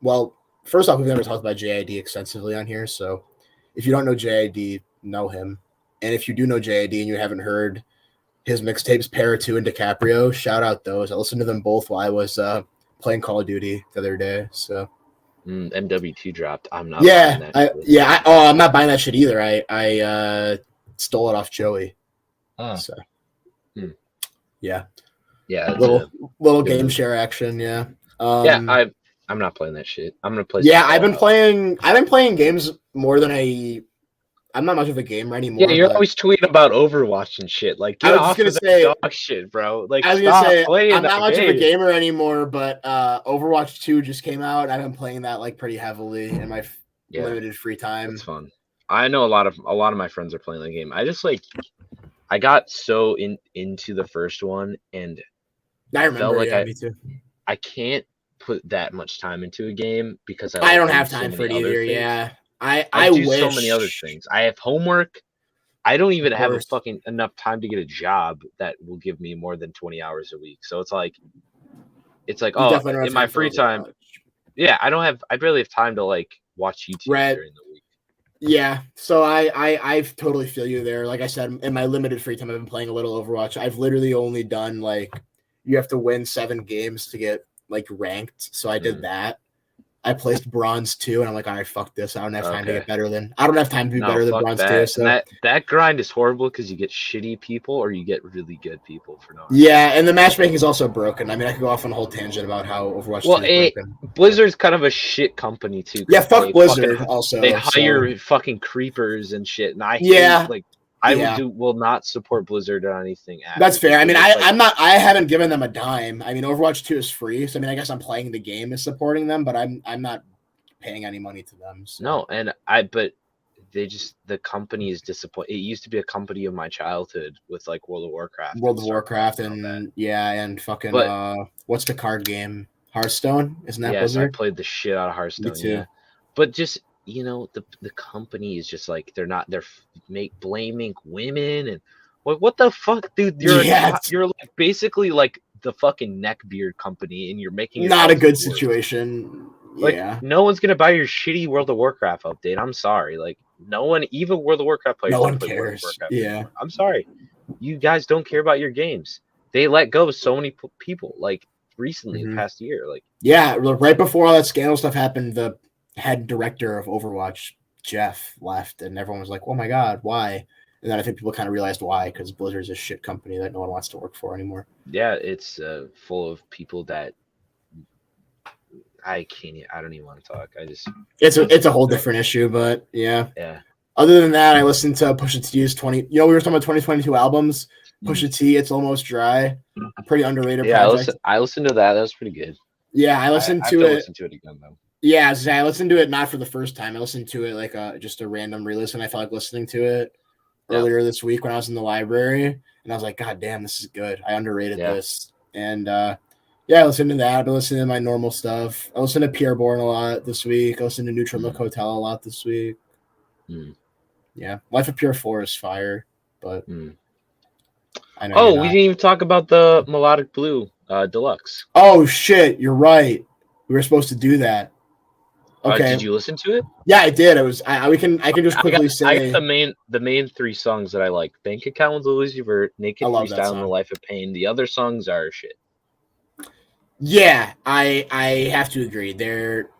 Well, first off, we've never talked about JID extensively on here, so if you don't know JID, know him. And if you do know JID and you haven't heard his mixtapes, Para 2 and DiCaprio, shout out those. I listened to them both while I was playing Call of Duty the other day. So MW2 dropped. I'm not buying that shit. I'm not buying that shit either. I stole it off Joey. So yeah. Little game share action, yeah. I'm not playing that shit. I'm gonna play. Yeah, I've been playing games more than I'm not much of a gamer anymore. Yeah, you're always tweeting about Overwatch and shit. Like, get off of that dog shit, bro. Like, I was gonna say I'm not much of a gamer anymore, but Overwatch 2 just came out. I've been playing that like pretty heavily in my limited free time. It's fun. I know a lot of my friends are playing the game. I just I got so into the first one, and I remember. Felt like me too. I can't put that much time into a game because I don't have time for it either. Yeah. I do so many other things. I have homework. I don't even have enough time to get a job that will give me more than 20 hours a week. So it's like in my free time. Yeah, I barely have time to like watch YouTube during the week. Yeah, so I totally feel you there. Like I said, in my limited free time, I've been playing a little Overwatch. I've literally only done like you have to win 7 games to get like ranked. So I did that. I placed bronze 2, and I'm like, all right, fuck this. I don't have time to get better than. I don't have time to be better than bronze 2. So that grind is horrible because you get shitty people or you get really good people for no reason. Yeah, and the matchmaking is also broken. I mean, I could go off on a whole tangent about how Overwatch 2 is broken. Blizzard's kind of a shit company too. Yeah, fuck Blizzard. Also, they hire fucking creepers and shit, and I hate, I will not support Blizzard on anything. That's fair. I mean, I haven't given them a dime. I mean, Overwatch 2 is free, so I mean, I guess I'm playing the game as supporting them, but I'm not paying any money to them. So. No, and but the company is disappointing. It used to be a company of my childhood with like World of Warcraft. And fucking what's the card game? Hearthstone? Isn't that Blizzard? I played the shit out of Hearthstone. Me too. Yeah. But just the company is just like they're blaming women and what the fuck, dude? You're like basically like the fucking neckbeard company, and you're making not a good situation. Like no one's gonna buy your shitty World of Warcraft update. I'm sorry, like no one, even World of Warcraft players. No one cares. I'm sorry, you guys don't care about your games. They let go of so many people like recently the past year. Like right before all that scandal stuff happened, the head director of Overwatch, Jeff, left, and everyone was like, oh my god, why? And then I think people kind of realized why, because Blizzard's a shit company that no one wants to work for anymore. Yeah, it's full of people that I don't even want to talk. It's a whole different issue, but yeah. Other than that, I listened to Pusha T's 20. We were talking about 2022 albums. Pusha T, It's Almost Dry, pretty underrated. Yeah, I listened to that. That was pretty good. Yeah, I listened to it. Listen to it again though. Yeah, I listened to it not for the first time. I listened to it like just a random re-listen. I felt like listening to it earlier this week when I was in the library, and I was like, God damn, this is good. I underrated this. And I listened to that. I've been listening to my normal stuff. I listened to Pierre Bourne a lot this week. I listened to Neutral Milk Hotel a lot this week. Yeah, Life of Pure 4 is fire, but I know. We didn't even talk about the Melodic Blue Deluxe. Oh shit, you're right. We were supposed to do that. Okay. Did you listen to it? Yeah, I did. It was. I can just quickly say. I got the main 3 songs that I like: "Bank Account" with Lucy Vert, "Naked Freestyle" and "The Life of Pain." The other songs are shit. Yeah, I have to agree. They're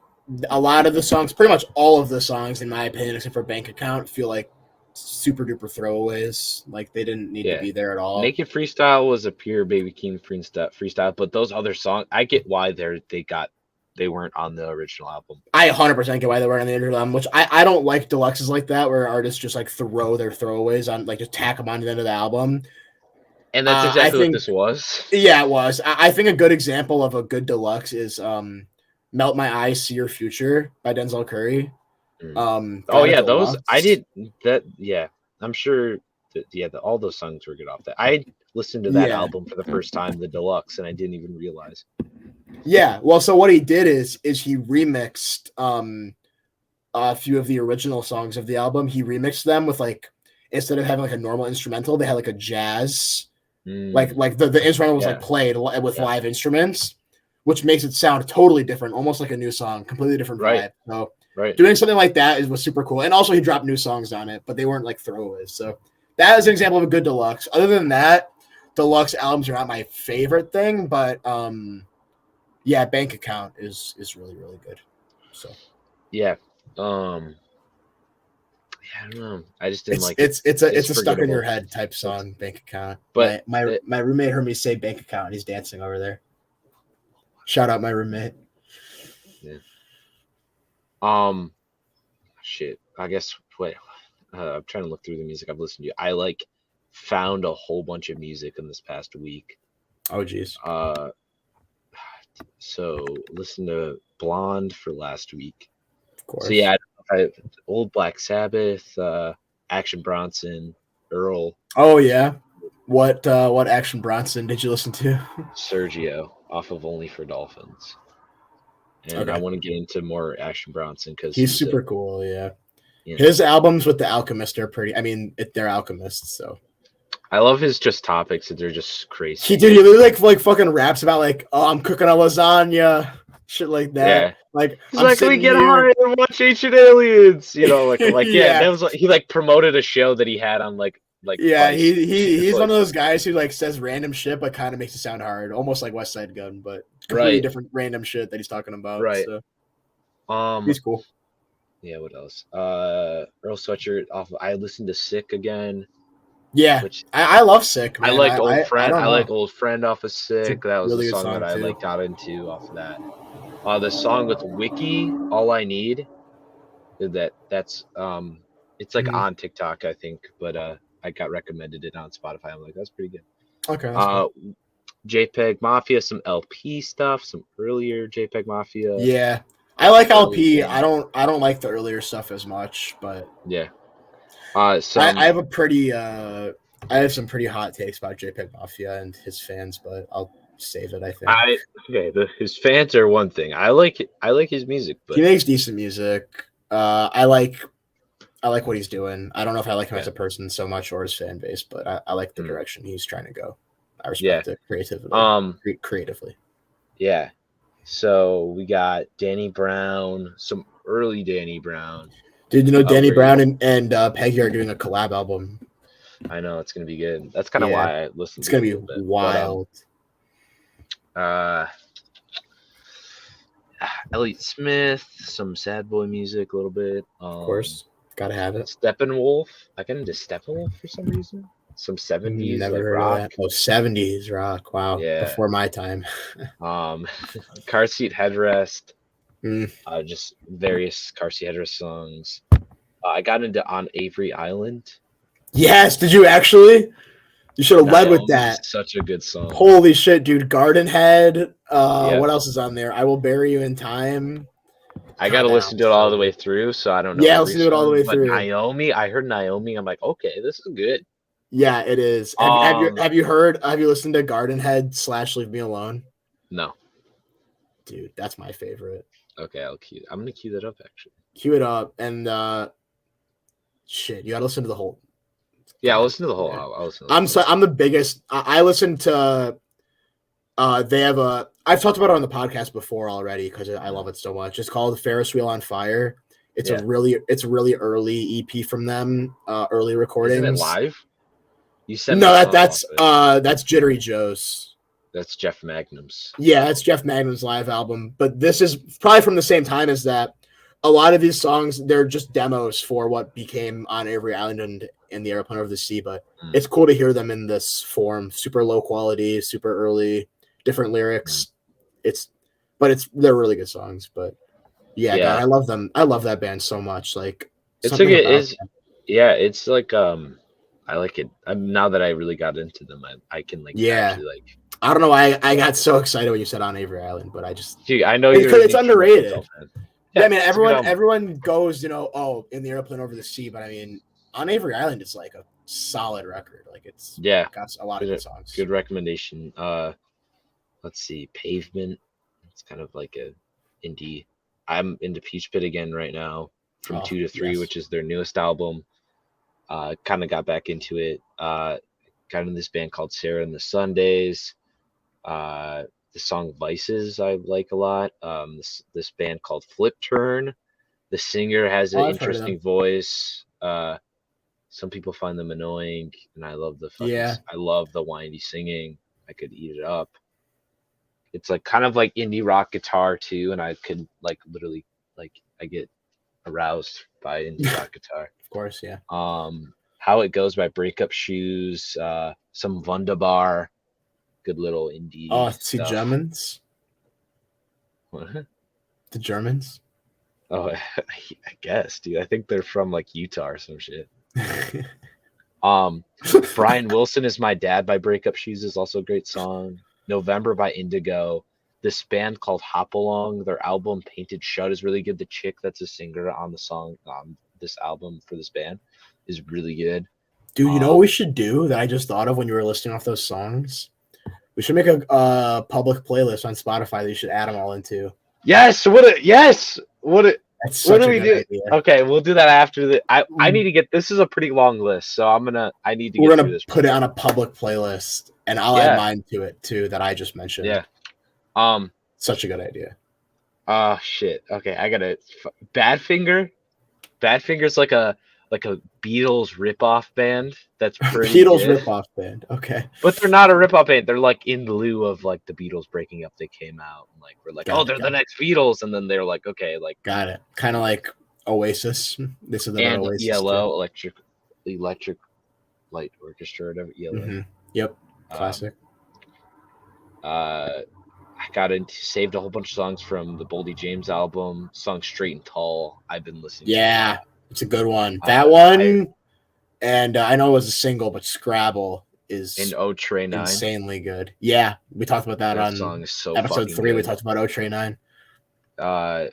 a lot of the songs, pretty much all of the songs, in my opinion, except for "Bank Account," feel like super duper throwaways. Like they didn't need to be there at all. "Naked Freestyle" was a pure Baby King freestyle, but those other songs, I get why they weren't on the original album. I 100% get why they weren't on the original album, which I don't like deluxes like that, where artists just like throw their throwaways on, like just tack them on to the end of the album. And that's exactly what this was. Yeah, it was. I think a good example of a good deluxe is "Melt My Eyes, See Your Future" by Denzel Curry. Those I did that. Yeah, I'm sure that. Yeah, all those songs were good off that. listened to that Yeah. album for the first time, the deluxe, and I didn't even realize. Yeah. Well, so what he did is he remixed a few of the original songs of the album. He remixed them with like, instead of having like a normal instrumental, they had like a jazz, like the instrumental was like played with live instruments, which makes it sound totally different, almost like a new song, completely different vibe. So doing something like that was super cool. And also he dropped new songs on it, but they weren't like throwaways. So that is an example of a good deluxe. Other than that, deluxe albums are not my favorite thing, but yeah, Bank Account is really, really good. So yeah. I don't know. I just didn't like it. It's a stuck in your head type song, Bank Account. But my roommate heard me say Bank Account and he's dancing over there. Shout out my roommate. Yeah. Shit. I guess I'm trying to look through the music I've listened to. I like found a whole bunch of music in this past week. Oh geez. So listen to Blonde for last week. Of course. So yeah, old Black Sabbath, Action Bronson, Earl. Oh yeah. What Action Bronson did you listen to? Sergio off of Only for Dolphins. And I want to get into more Action Bronson because he's super cool. Yeah. His albums with the Alchemist are pretty. I mean, they're Alchemists, so. I love his just topics. They're just crazy. He did like fucking raps about like, oh, I'm cooking a lasagna, shit like that. Yeah. Like, he's like, we get high and watch Ancient Aliens. You know, like yeah. That was like, he like promoted a show that he had on like. Yeah, he's one of those guys who like says random shit but kind of makes it sound hard, almost like Westside Gunn, but completely different random shit that he's talking about. Right. So. He's cool. Yeah. What else? Earl Sweatshirt off. I listened to Sick again. Yeah, which I love Sick. Man. I like Old Friend. I like Old Friend off of Sick. That was really the song that I like got into off of that. The song with Wiki, All I Need. That's it's like on TikTok, I think, but I got recommended it on Spotify. I'm like, that's pretty good. Okay. Cool. JPEG Mafia, some LP stuff, some earlier JPEG Mafia. Yeah, I like LP. I don't like the earlier stuff as much, but yeah. I have I have some pretty hot takes about JPEG Mafia and his fans, but I'll save it. I think. His fans are one thing. I like his music, but he makes decent music. I like what he's doing. I don't know if I like him as a person so much or his fan base, but I like the direction he's trying to go. I respect it creatively. Yeah. So we got Danny Brown, some early Danny Brown. Dude, you know Danny Brown and Peggy are doing a collab album. I know it's gonna be good. That's kind of why I listened. It's gonna be wild. Elliott Smith, some sad boy music, a little bit. Of course, gotta have it. Steppenwolf. I got into Steppenwolf for some reason. Some 70s Never heard rock. Of that. Oh, 70s rock. Wow. Yeah. Before my time. Car Seat Headrest. Just various Car Seat Headrest songs. I got into On Avery Island. Yes, did you actually? You should have led with that. Such a good song. Holy shit, dude. Garden Head. What else is on there? I Will Bury You in Time. I got to listen to it all the way through, so I don't know. Yeah, listen to it all the way through. Naomi, I heard Naomi. I'm like, okay, this is good. Yeah, it is. Have you listened to Garden Head / Leave Me Alone? No. Dude, that's my favorite. Okay, I'm going to cue that up, actually. Cue it up, and shit, you got to listen to the whole. Yeah, I'll listen to the whole album. I'm the biggest. I listen to. They have I've talked about it on the podcast before already because I love it so much. It's called Ferris Wheel on Fire. It's a really early EP from them. Early recordings. Isn't it live? You said no. That's Jittery Joe's. That's Jeff Magnum's. Yeah, that's Jeff Magnum's live album. But this is probably from the same time as that. A lot of these songs, they're just demos for what became On Avery Island and In the Airplane Over the Sea. But it's cool to hear them in this form. Super low quality, super early, different lyrics. They're really good songs. But yeah. God, I love them. I love that band so much. Like it's like I like it. Now that I really got into them, I can actually like. I don't know. I got so excited when you said On Avery Island, but I just. Gee, I know because it's underrated. Yeah, I mean, everyone goes, In the Airplane Over the Sea, but I mean, On Avery Island is like solid record. Like it's got a lot of good songs. Good recommendation. Let's see, Pavement. It's kind of like a indie. I'm into Peach Pit again right now, from 2 to 3, which is their newest album. Kind of got back into it. Got in this band called Sarah and the Sundays. The song Vices I like a lot. This band called Flip Turn. The singer has an interesting voice. Some people find them annoying, and I love the I love the windy singing. I could eat it up. It's like kind of like indie rock guitar too, and I could like literally like I get aroused by indie rock guitar. Of course, yeah. How It Goes by Breakup Shoes, some Wunderbar, good little indie. Oh, the Germans. What? The Germans. Oh, I guess, dude. I think they're from like Utah or some shit. Brian Wilson Is My Dad by Breakup Shoes is also a great song. November by Indigo. This band called Hop Along, their album Painted Shut is really good. The chick that's a singer on the song this album for this band is really good. Dude, you know what we should do that I just thought of when you were listing off those songs? We should make a public playlist on Spotify that you should add them all into. Yes. What do we do? Idea. Okay, we'll do that after I need to get. This is a pretty long list, so I need to. We're gonna put it on a public playlist, and I'll add mine to it too that I just mentioned. Yeah. Such a good idea. Oh shit. Okay, I gotta. Badfinger. Badfinger's like a Beatles ripoff band. That's pretty Beatles good. ripoff band. Okay. But they're not a ripoff band. They're like in lieu of like the Beatles breaking up. They came out and like we're like, they're the next Beatles, and then they're like, okay, like got it. Kind of like Oasis. This is the Oasis. ELO, Electric Light Orchestra, or whatever. ELO. Mm-hmm. Yep. Classic. I saved a whole bunch of songs from the Boldy James album. Song Straight and Tall. I've been listening. Yeah. It's a good one. That one, and I know it was a single, but Scrabble is insanely good. Yeah, we talked about that on song is so episode 3. Good. We talked about O Train 9. You're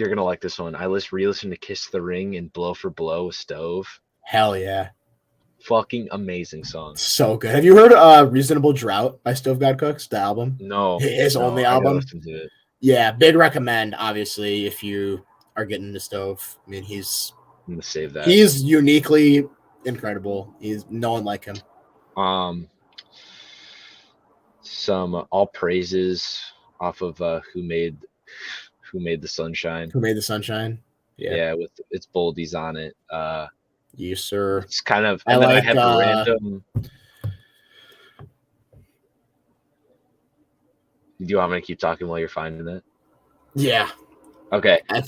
gonna like this one. I re-listened to Kiss the Ring and Blow for Blow with Stove. Hell yeah. Fucking amazing song. So good. Have you heard Reasonable Drought by Stove God Cooks, the album? No. His only album. Listen to it. Yeah, big recommend, obviously, if you are getting into Stove. I mean, I'm gonna save that. He's uniquely incredible. He's no one like him. Some All Praises off of Who Made the Sunshine. Who Made the Sunshine? Yeah, with it's Boldy's on it. Yes, sir. It's kind of I have a random. Do you want me to keep talking while you're finding it? Yeah. Okay. I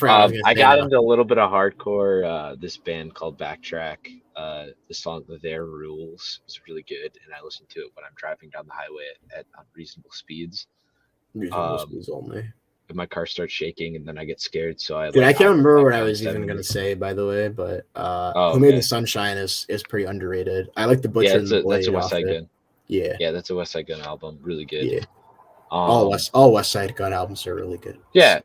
got into a little bit of hardcore. This band called Backtrack. The song "Their Rules" is really good, and I listen to it when I'm driving down the highway at unreasonable speeds. Reasonable speeds only. If my car starts shaking, and then I get scared, so I. Dude, I can't remember what I was even gonna say, by the way, but "Who Made the Sunshine" is pretty underrated. I like the Butcher and the Blade. That's a Westside Gunn. Yeah, that's a Westside Gunn album. Really good. Yeah. All Westside Gunn albums are really good. Yeah,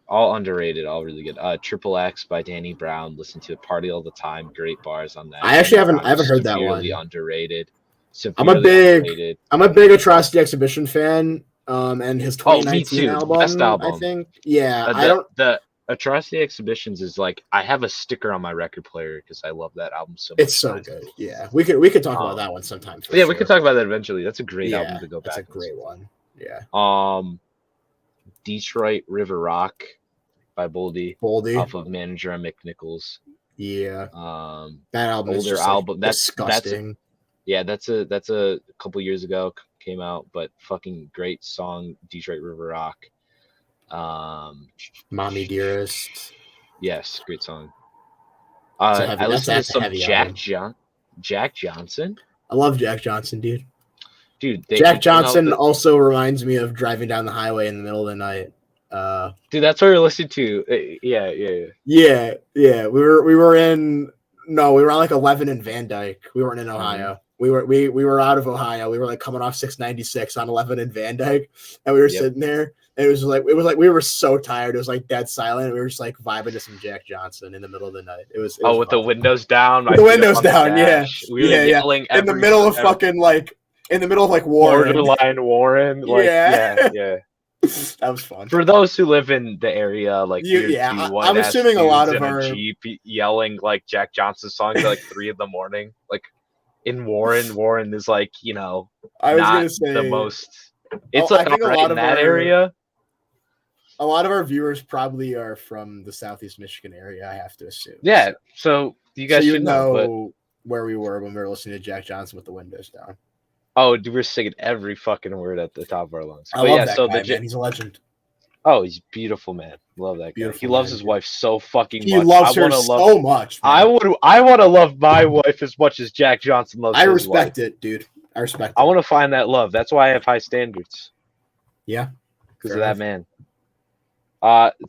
all underrated, all really good. Triple X by Danny Brown. Listen to it, party all the time. Great bars on that. I actually haven't heard that one. Underrated. I'm a big Atrocity Exhibition fan. And his 2019 album, best album, I think. Yeah, the Atrocity Exhibitions is like I have a sticker on my record player because I love that album so much. It's so good. Yeah, we could talk about that one sometime. We could talk about that eventually. That's a great album to go back. That's a great one. Yeah. Detroit River Rock by Boldy. Off of Manager and Mick Nichols. Yeah. That album older is just album. That's disgusting. That's a couple years ago came out, but fucking great song, Detroit River Rock. Mommy Dearest. Yes, great song. I listened to some Jack Johnson. I love Jack Johnson, dude. Dude, Jack Johnson also reminds me of driving down the highway in the middle of the night. Dude, that's what you're listening to. Yeah. We were on like 11 in Van Dyke. We weren't in Ohio. We were out of Ohio. We were like coming off 696 on 11 in Van Dyke, and we were sitting there. And it was like we were so tired. It was like dead silent. We were just like vibing to some Jack Johnson in the middle of the night. It was with fun. the windows down. With the windows down, yeah. We were yelling in the middle of fucking like Warren. Borderline Warren. Like yeah. That was fun. For those who live in the area, like I'm assuming a lot of our Jeep yelling like Jack Johnson songs at like 3 a.m. Like in Warren is like, I was gonna say the most. It's like right in that area. A lot of our viewers probably are from the Southeast Michigan area, I have to assume. Yeah, so you guys should know where we were when we were listening to Jack Johnson with the windows down. Oh, dude, we're singing every fucking word at the top of our lungs. I love that guy, man. He's a legend. Oh, he's beautiful, man. Love that guy. He loves his wife so fucking much. He loves her so much. Man. I want to love my wife as much as Jack Johnson loves his wife. I respect it, dude. I respect it. I want to find that love. That's why I have high standards. Yeah. Because of that man.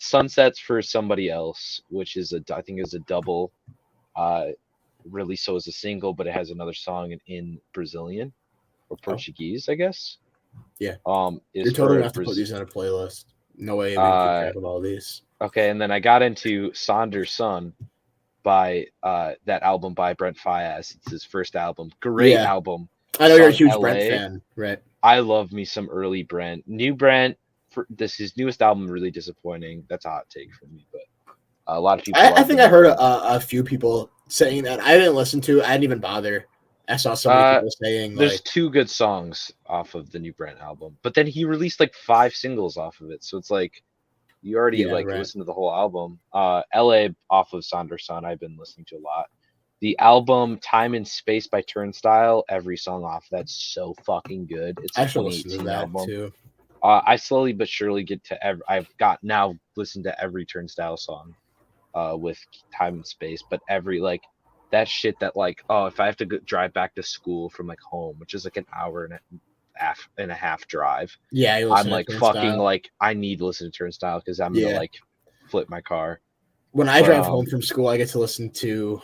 Sunsets for Somebody Else, which is I think is a double release, so it's a single, but it has another song in Brazilian or Portuguese, I guess. Yeah. You're totally gonna have to put these on a playlist. No way I'm gonna keep track of all these. Okay, and then I got into Sonder's Son by that album by Brent Faiyaz. It's his first album. Great album. I know you're a huge Brent fan, right? I love me some early Brent. New Brent, his newest album, really disappointing. That's a hot take for me, but a lot of people. I think I heard a few people saying that. I didn't listen to. I didn't even bother. I saw so many people saying there's 2 good songs off of the new Brent album, but then he released like 5 singles off of it, so it's like you already listen to the whole album. LA off of Sonder's Son, I've been listening to a lot. The album Time and Space by Turnstile, every song off that's so fucking good. It's a 2018 album. Too. I slowly but surely get to I've got now listened to every Turnstile song with Time and Space, but every that shit that if I have to drive back to school from home, which is like an hour and a half drive. Yeah, I'm fucking I need to listen to Turnstile because I'm gonna flip my car. When I drive home from school, I get to listen to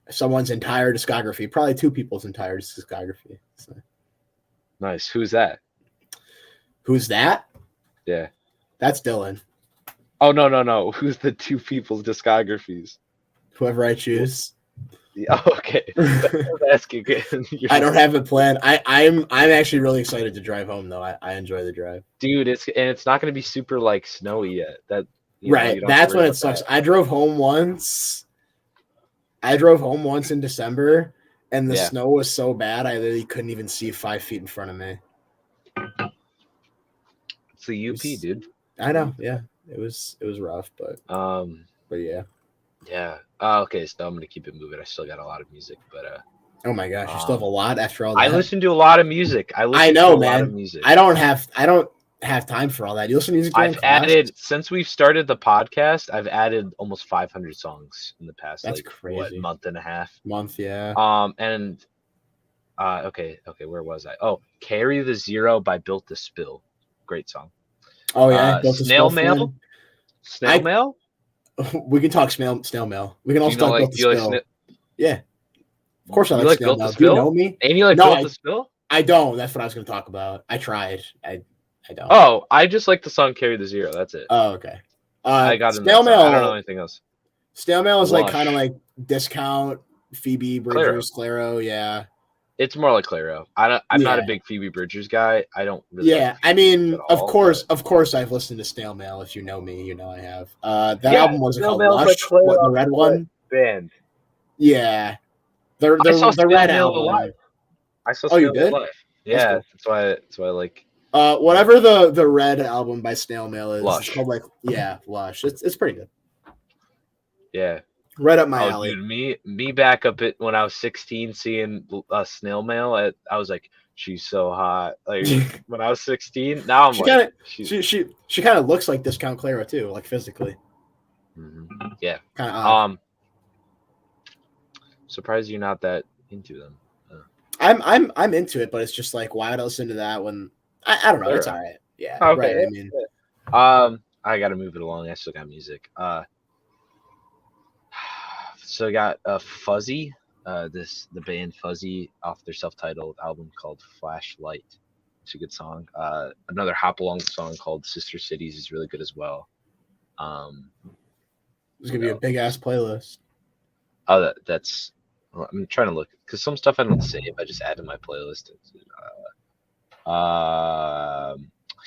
someone's entire discography, probably 2 people's entire discography. So. Nice. Who's that? Who's that? Yeah. That's Dylan. Oh, no. Who's the 2 people's discographies? Whoever I choose. Yeah, okay. I don't have a plan. I'm actually really excited to drive home, though. I enjoy the drive. Dude, it's not going to be super snowy yet. Right. That's when it sucks. I drove home once in December, and the snow was so bad I literally couldn't even see 5 feet in front of me. It's the UP, dude. I know. Yeah, it was rough, but yeah. Yeah. Okay, so I'm gonna keep it moving. I still got a lot of music, but oh my gosh, you still have a lot after all that. I listen to a lot of music. I know, man. Lot of music. I don't have time for all that. You listen to music. I've added since we've started the podcast. I've added almost 500 songs in the past. That's crazy. Month and a half. Yeah. And okay. Where was I? Oh, "Carry the Zero" by Built to Spill. Great song. Oh yeah. Snail Mail. Snail Mail. We can talk snail mail. We can also talk Built to Spill. Yeah. Of course I like snail mail. Do you know me? And you like Built to Spill? I don't. That's what I was going to talk about. I tried. I don't. Oh, I just like the song "Carry the Zero." That's it. Oh, okay. I got snail mail. I don't know anything else. Snail mail is kind of like Discount, Phoebe Bridgers, Clairo. Yeah. It's more like Clairo. I'm not a big Phoebe Bridgers guy. I don't really. Yeah, I mean, of course, I've listened to Snail Mail. If you know me, you know I have. That album was called Lush. What, the red one? Band. Yeah, the red album. Live. I saw. Snail Mail live. Yeah, cool. That's why I like. Whatever the red album by Snail Mail is, Lush. It's called Lush. It's pretty good. Yeah. Right up my alley. Dude, me back up it when I was 16, seeing Snail Mail. I was like, she's so hot. Like when I was 16. Now I'm she kind of looks like Discount Clairo too, like physically. Mm-hmm. Yeah. Kind of. Surprised you're not that into them. I'm into it, but it's just like, why would I listen to that when I don't know? It's all right. Yeah. Okay. Right. I mean, I got to move it along. I still got music. So I got Fuzzy, the band Fuzzy off their self-titled album called Flashlight. It's a good song. Another hop along song called Sister Cities is really good as well. It's gonna be a big ass playlist. Oh, that's. Well, I'm trying to look because some stuff I don't save. I just add to my playlist.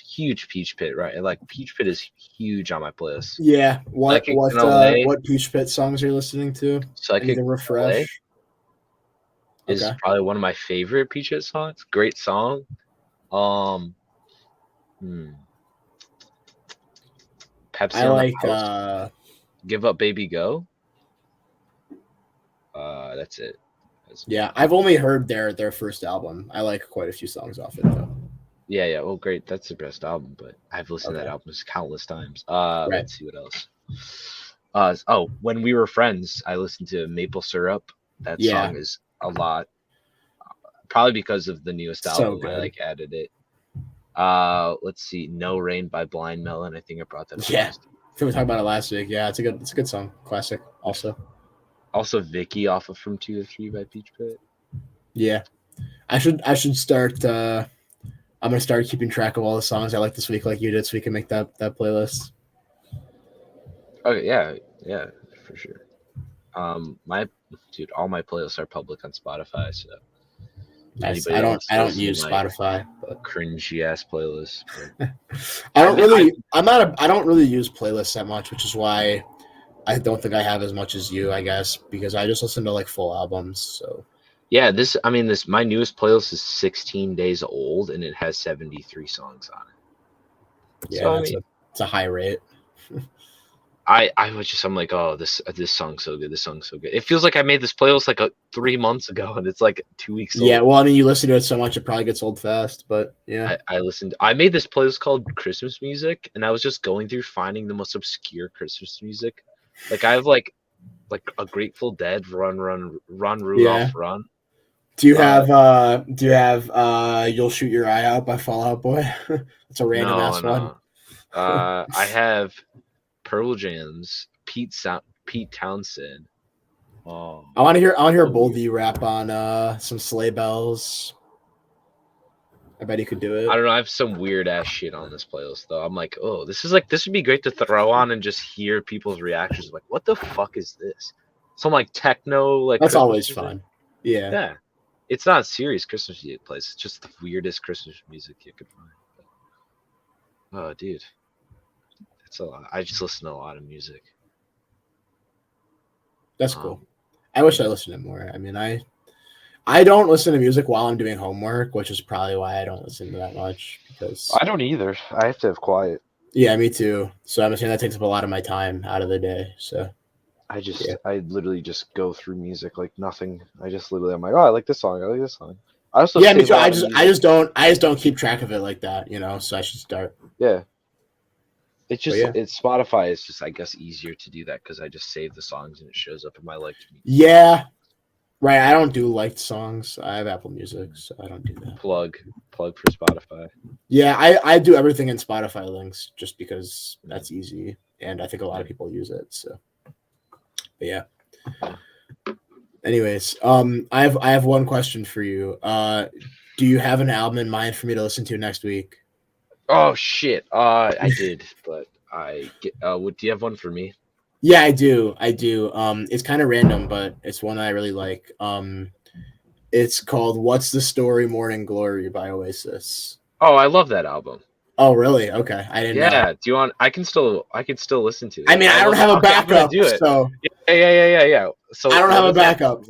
Huge Peach Pit, right? Like Peach Pit is huge on my playlist. Yeah. Psychic in LA. What Peach Pit songs are you listening to? Psychic to refresh. Is probably one of my favorite Peach Pit songs. Great song. Pepsi I on like the House. Give Up Baby Go. That's it. Yeah, I've only heard their first album. I like quite a few songs off it though. Yeah. Well, great. That's the best album, but I've listened to that album countless times. Right. Let's see what else. When We Were Friends, I listened to Maple Syrup. That song is a lot. Probably because of the newest album, I added it. Let's see, No Rain by Blind Melon. I think I brought that up. Yeah, I think we talked about it last week. Yeah, it's a good song, classic. Also Vicky off of From 2 to 3 by Peach Pit. Yeah, I should start. I'm gonna start keeping track of all the songs I like this week, like you did, so we can make that playlist. Okay, yeah, for sure. All my playlists are public on Spotify, so. Nice. I don't use Spotify, but cringy ass playlist. I don't really use playlists that much, which is why I don't think I have as much as you, I guess, because I just listen to like full albums. So yeah, my newest playlist is 16 days old and it has 73 songs on it. Yeah, so, it's a high rate. I'm like, oh, this song's so good. This song's so good. It feels like I made this playlist like 3 months ago, and it's like 2 weeks old. Yeah, well, I mean, you listen to it so much, it probably gets old fast. But yeah, I made this playlist called Christmas music, and I was just going through finding the most obscure Christmas music. Like I have like a Grateful Dead, Run Rudolph, Run. Do you have You'll Shoot Your Eye Out by Fall Out Boy? It's a random ass one. I have Pearl Jam's Pete Townsend. Oh, I want to hear Boldy rap on some Sleigh Bells. I bet he could do it. I don't know. I have some weird ass shit on this playlist though. I'm like, oh, this would be great to throw on and just hear people's reactions. Like, what the fuck is this? Some like techno, like that's Christmas always music. Fun. Yeah. Yeah. It's not serious Christmas music plays. It's just the weirdest Christmas music you could find. Oh, dude. It's a lot. I just listen to a lot of music. That's cool. I wish I listened to more. I mean, I don't listen to music while I'm doing homework, which is probably why I don't listen to that much. Because I don't either. I have to have quiet. Yeah, me too. So I'm saying that takes up a lot of my time out of the day. So I literally just go through music like nothing. I'm like, oh, I like this song. I like this song. Me too. I just don't keep track of it like that, So I should start. Yeah. It's just it's Spotify is just I guess easier to do that because I just save the songs and it shows up in my liked music. Yeah. Right. I don't do liked songs. I have Apple Music, so I don't do that. Plug for Spotify. Yeah, I do everything in Spotify links just because that's easy and I think a lot of people use it. So but yeah. Anyways, I have one question for you. Do you have an album in mind for me to listen to next week? Oh shit! I did, but do you have one for me? Yeah, I do. It's kind of random, but it's one that I really like. It's called "What's the Story, Morning Glory" by Oasis. Oh, I love that album. Oh, really? Okay, I didn't know. Yeah, do you want? I can still listen to it. I mean, I don't have a backup. Do it. So yeah. So I don't have a backup.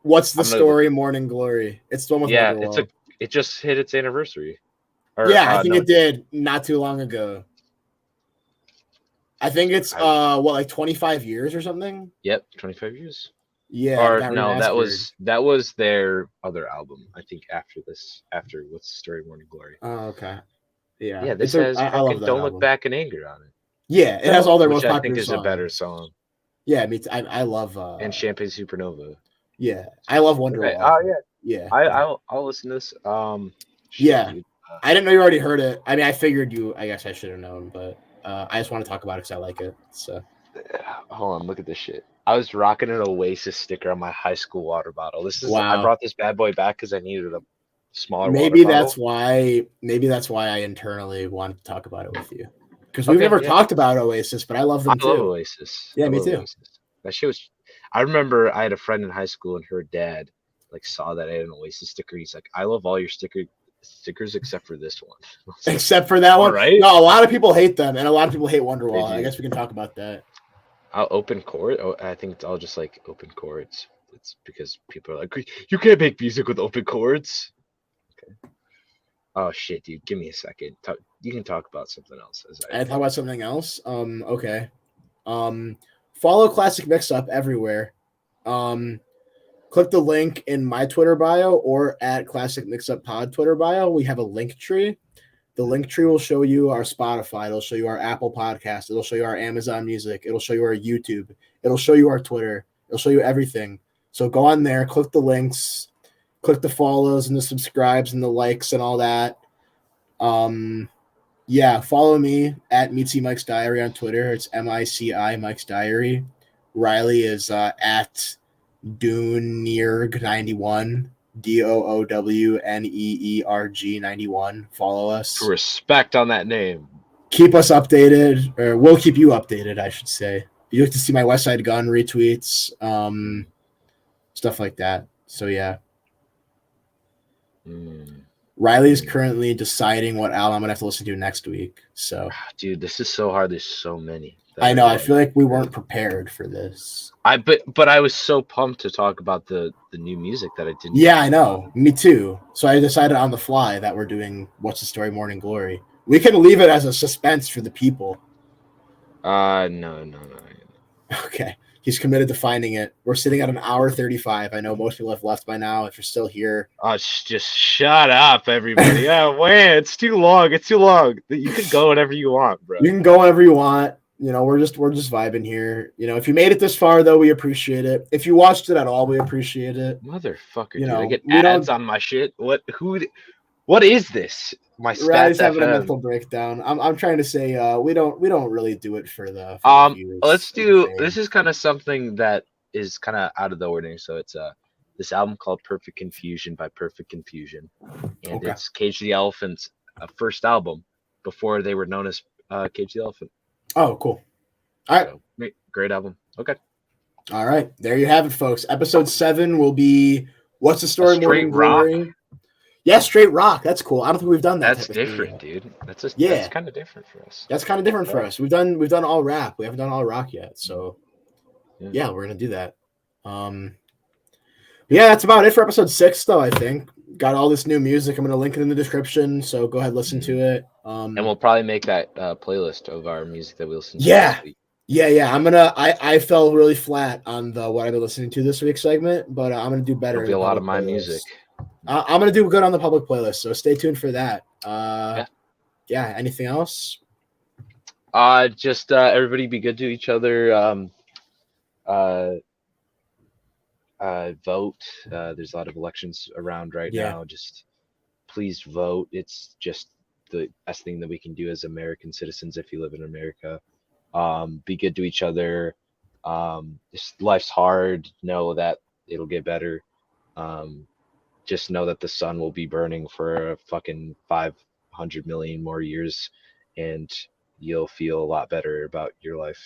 What's the story, look. Morning Glory? It's the one with it just hit its anniversary. I think it did not too long ago. I think it's like 25 years or something. Yep, 25 years. Yeah. Or no, that was their other album. I think after What's the Story, Morning Glory. Oh, okay. Yeah. Yeah, this says I love that Don't album. Look Back in Anger on it. Yeah, it has all their most popular songs. I think is a better song. Yeah, I love and Champagne Supernova. Yeah, I love Wonderwall. Oh yeah. I'll listen to this. Yeah. Dude. I didn't know you already heard it. I mean, I figured I should have known, but I just want to talk about it because I like it. So hold on, look at this shit. I was rocking an Oasis sticker on my high school water bottle. I Wow. brought this bad boy back because I needed a smaller water Maybe bottle. that's why. Maybe that's why I internally wanted to talk about it with you, because we've Okay, never yeah. talked about Oasis, but I love I them love too. Oasis. Yeah, I me love too. Oasis. That shit was. I remember I had a friend in high school, and her dad like saw that I had an Oasis sticker. He's like, "I love all your stickers except for this one." I was like, Except for that all one. right, No, a lot of people hate them, and a lot of people hate they Wonderwall. I do. guess we can talk about that. I'll open chord. Oh, I think it's all just like open chords. It's because people are like, "You can't make music with open chords." Okay. Oh shit, dude, give me a second. You can talk about something else as I. I talk about something else. Okay. Follow Classic Mix Up everywhere. Click the link in my Twitter bio or at Classic Mix Up Pod Twitter bio. We have a link tree. The link tree will show you our Spotify. It'll show you our Apple Podcast. It'll show you our Amazon Music. It'll show you our YouTube. It'll show you our Twitter. It'll show you everything. So go on there, click the links, click the follows and the subscribes and the likes and all that. Yeah, follow me at Meetsy Mike's Diary on Twitter. It's MICI Mike's Diary. Riley is at Doonierg91. DOOWNEERG 91. Follow us. Respect on that name. Keep us updated, or we'll keep you updated, I should say. You get to see my Westside Gunn retweets, stuff like that. So yeah. Riley is currently deciding what album I'm gonna have to listen to next week. So, dude, this is so hard. There's so many. I know. I feel like we weren't prepared for this. But I was so pumped to talk about the new music that I didn't. Yeah, I know. Me too. So I decided on the fly that we're doing What's the Story Morning Glory. We can leave it as a suspense for the people. No. Okay. He's committed to finding it. We're sitting at an hour 35. I know most people have left by now. If you're still here. Just shut up, everybody. Oh, man, it's too long. It's too long. You can go whenever you want, bro. You can go whenever you want. You know, we're just vibing here. You know, if you made it this far, though, we appreciate it. If you watched it at all, we appreciate it. Motherfucker, You dude. know, I get ads on my shit. What is this? My Riley's stats having a FM. mental breakdown. I'm trying to say we don't really do it for the views. Let's do this is kind of something that is kind of out of the ordinary. So it's this album called Perfect Confusion by Perfect Confusion, and it's Cage the Elephant's first album before they were known as Cage the Elephant. Oh, cool. All right. So, great album. Okay. All right. There you have it, folks. Episode 7 will be What's the Story Morning Glory? Yeah, straight rock. That's cool. I don't think we've done that. That's different, dude. That's kind of different for us. That's kind of different for us. We've done all rap. We haven't done all rock yet. So yeah, we're gonna do that. Yeah, that's about it for episode 6, though. I think got all this new music. I'm gonna link it in the description. So go ahead, listen to it. And we'll probably make that playlist of our music that we listen to. Yeah. Yeah. I fell really flat on the what I've been listening to this week segment, but I'm gonna do better. It'll be a lot of my music. I'm gonna do good on the public playlist, so stay tuned for that. Yeah. Anything else? Just everybody be good to each other. Vote. There's a lot of elections around right now. Just please vote. It's just the best thing that we can do as American citizens if you live in America. Be good to each other. Life's hard. Know that it'll get better. Just know that the sun will be burning for a fucking 500 million more years, and you'll feel a lot better about your life.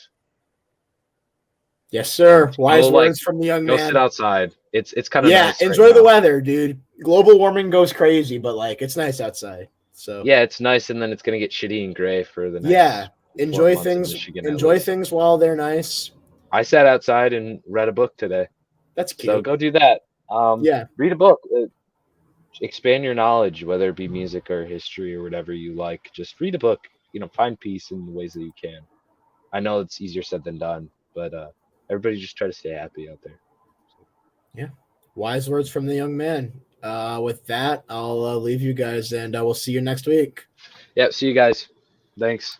Yes, sir. Wise words from the young man. Go sit outside. It's kind of nice. Enjoy the weather, dude. Global warming goes crazy, but it's nice outside. So yeah, it's nice, and then it's gonna get shitty and gray for the next. Enjoy things. Enjoy things while they're nice. I sat outside and read a book today. That's cute. So go do that. Read a book. Expand your knowledge, whether it be music or history or whatever you like. Just read a book. Find peace in the ways that you can. I know it's easier said than done, but everybody just try to stay happy out there. Yeah. Wise words from the young man. With that, I'll leave you guys, and we'll see you next week. Yeah, see you guys. Thanks.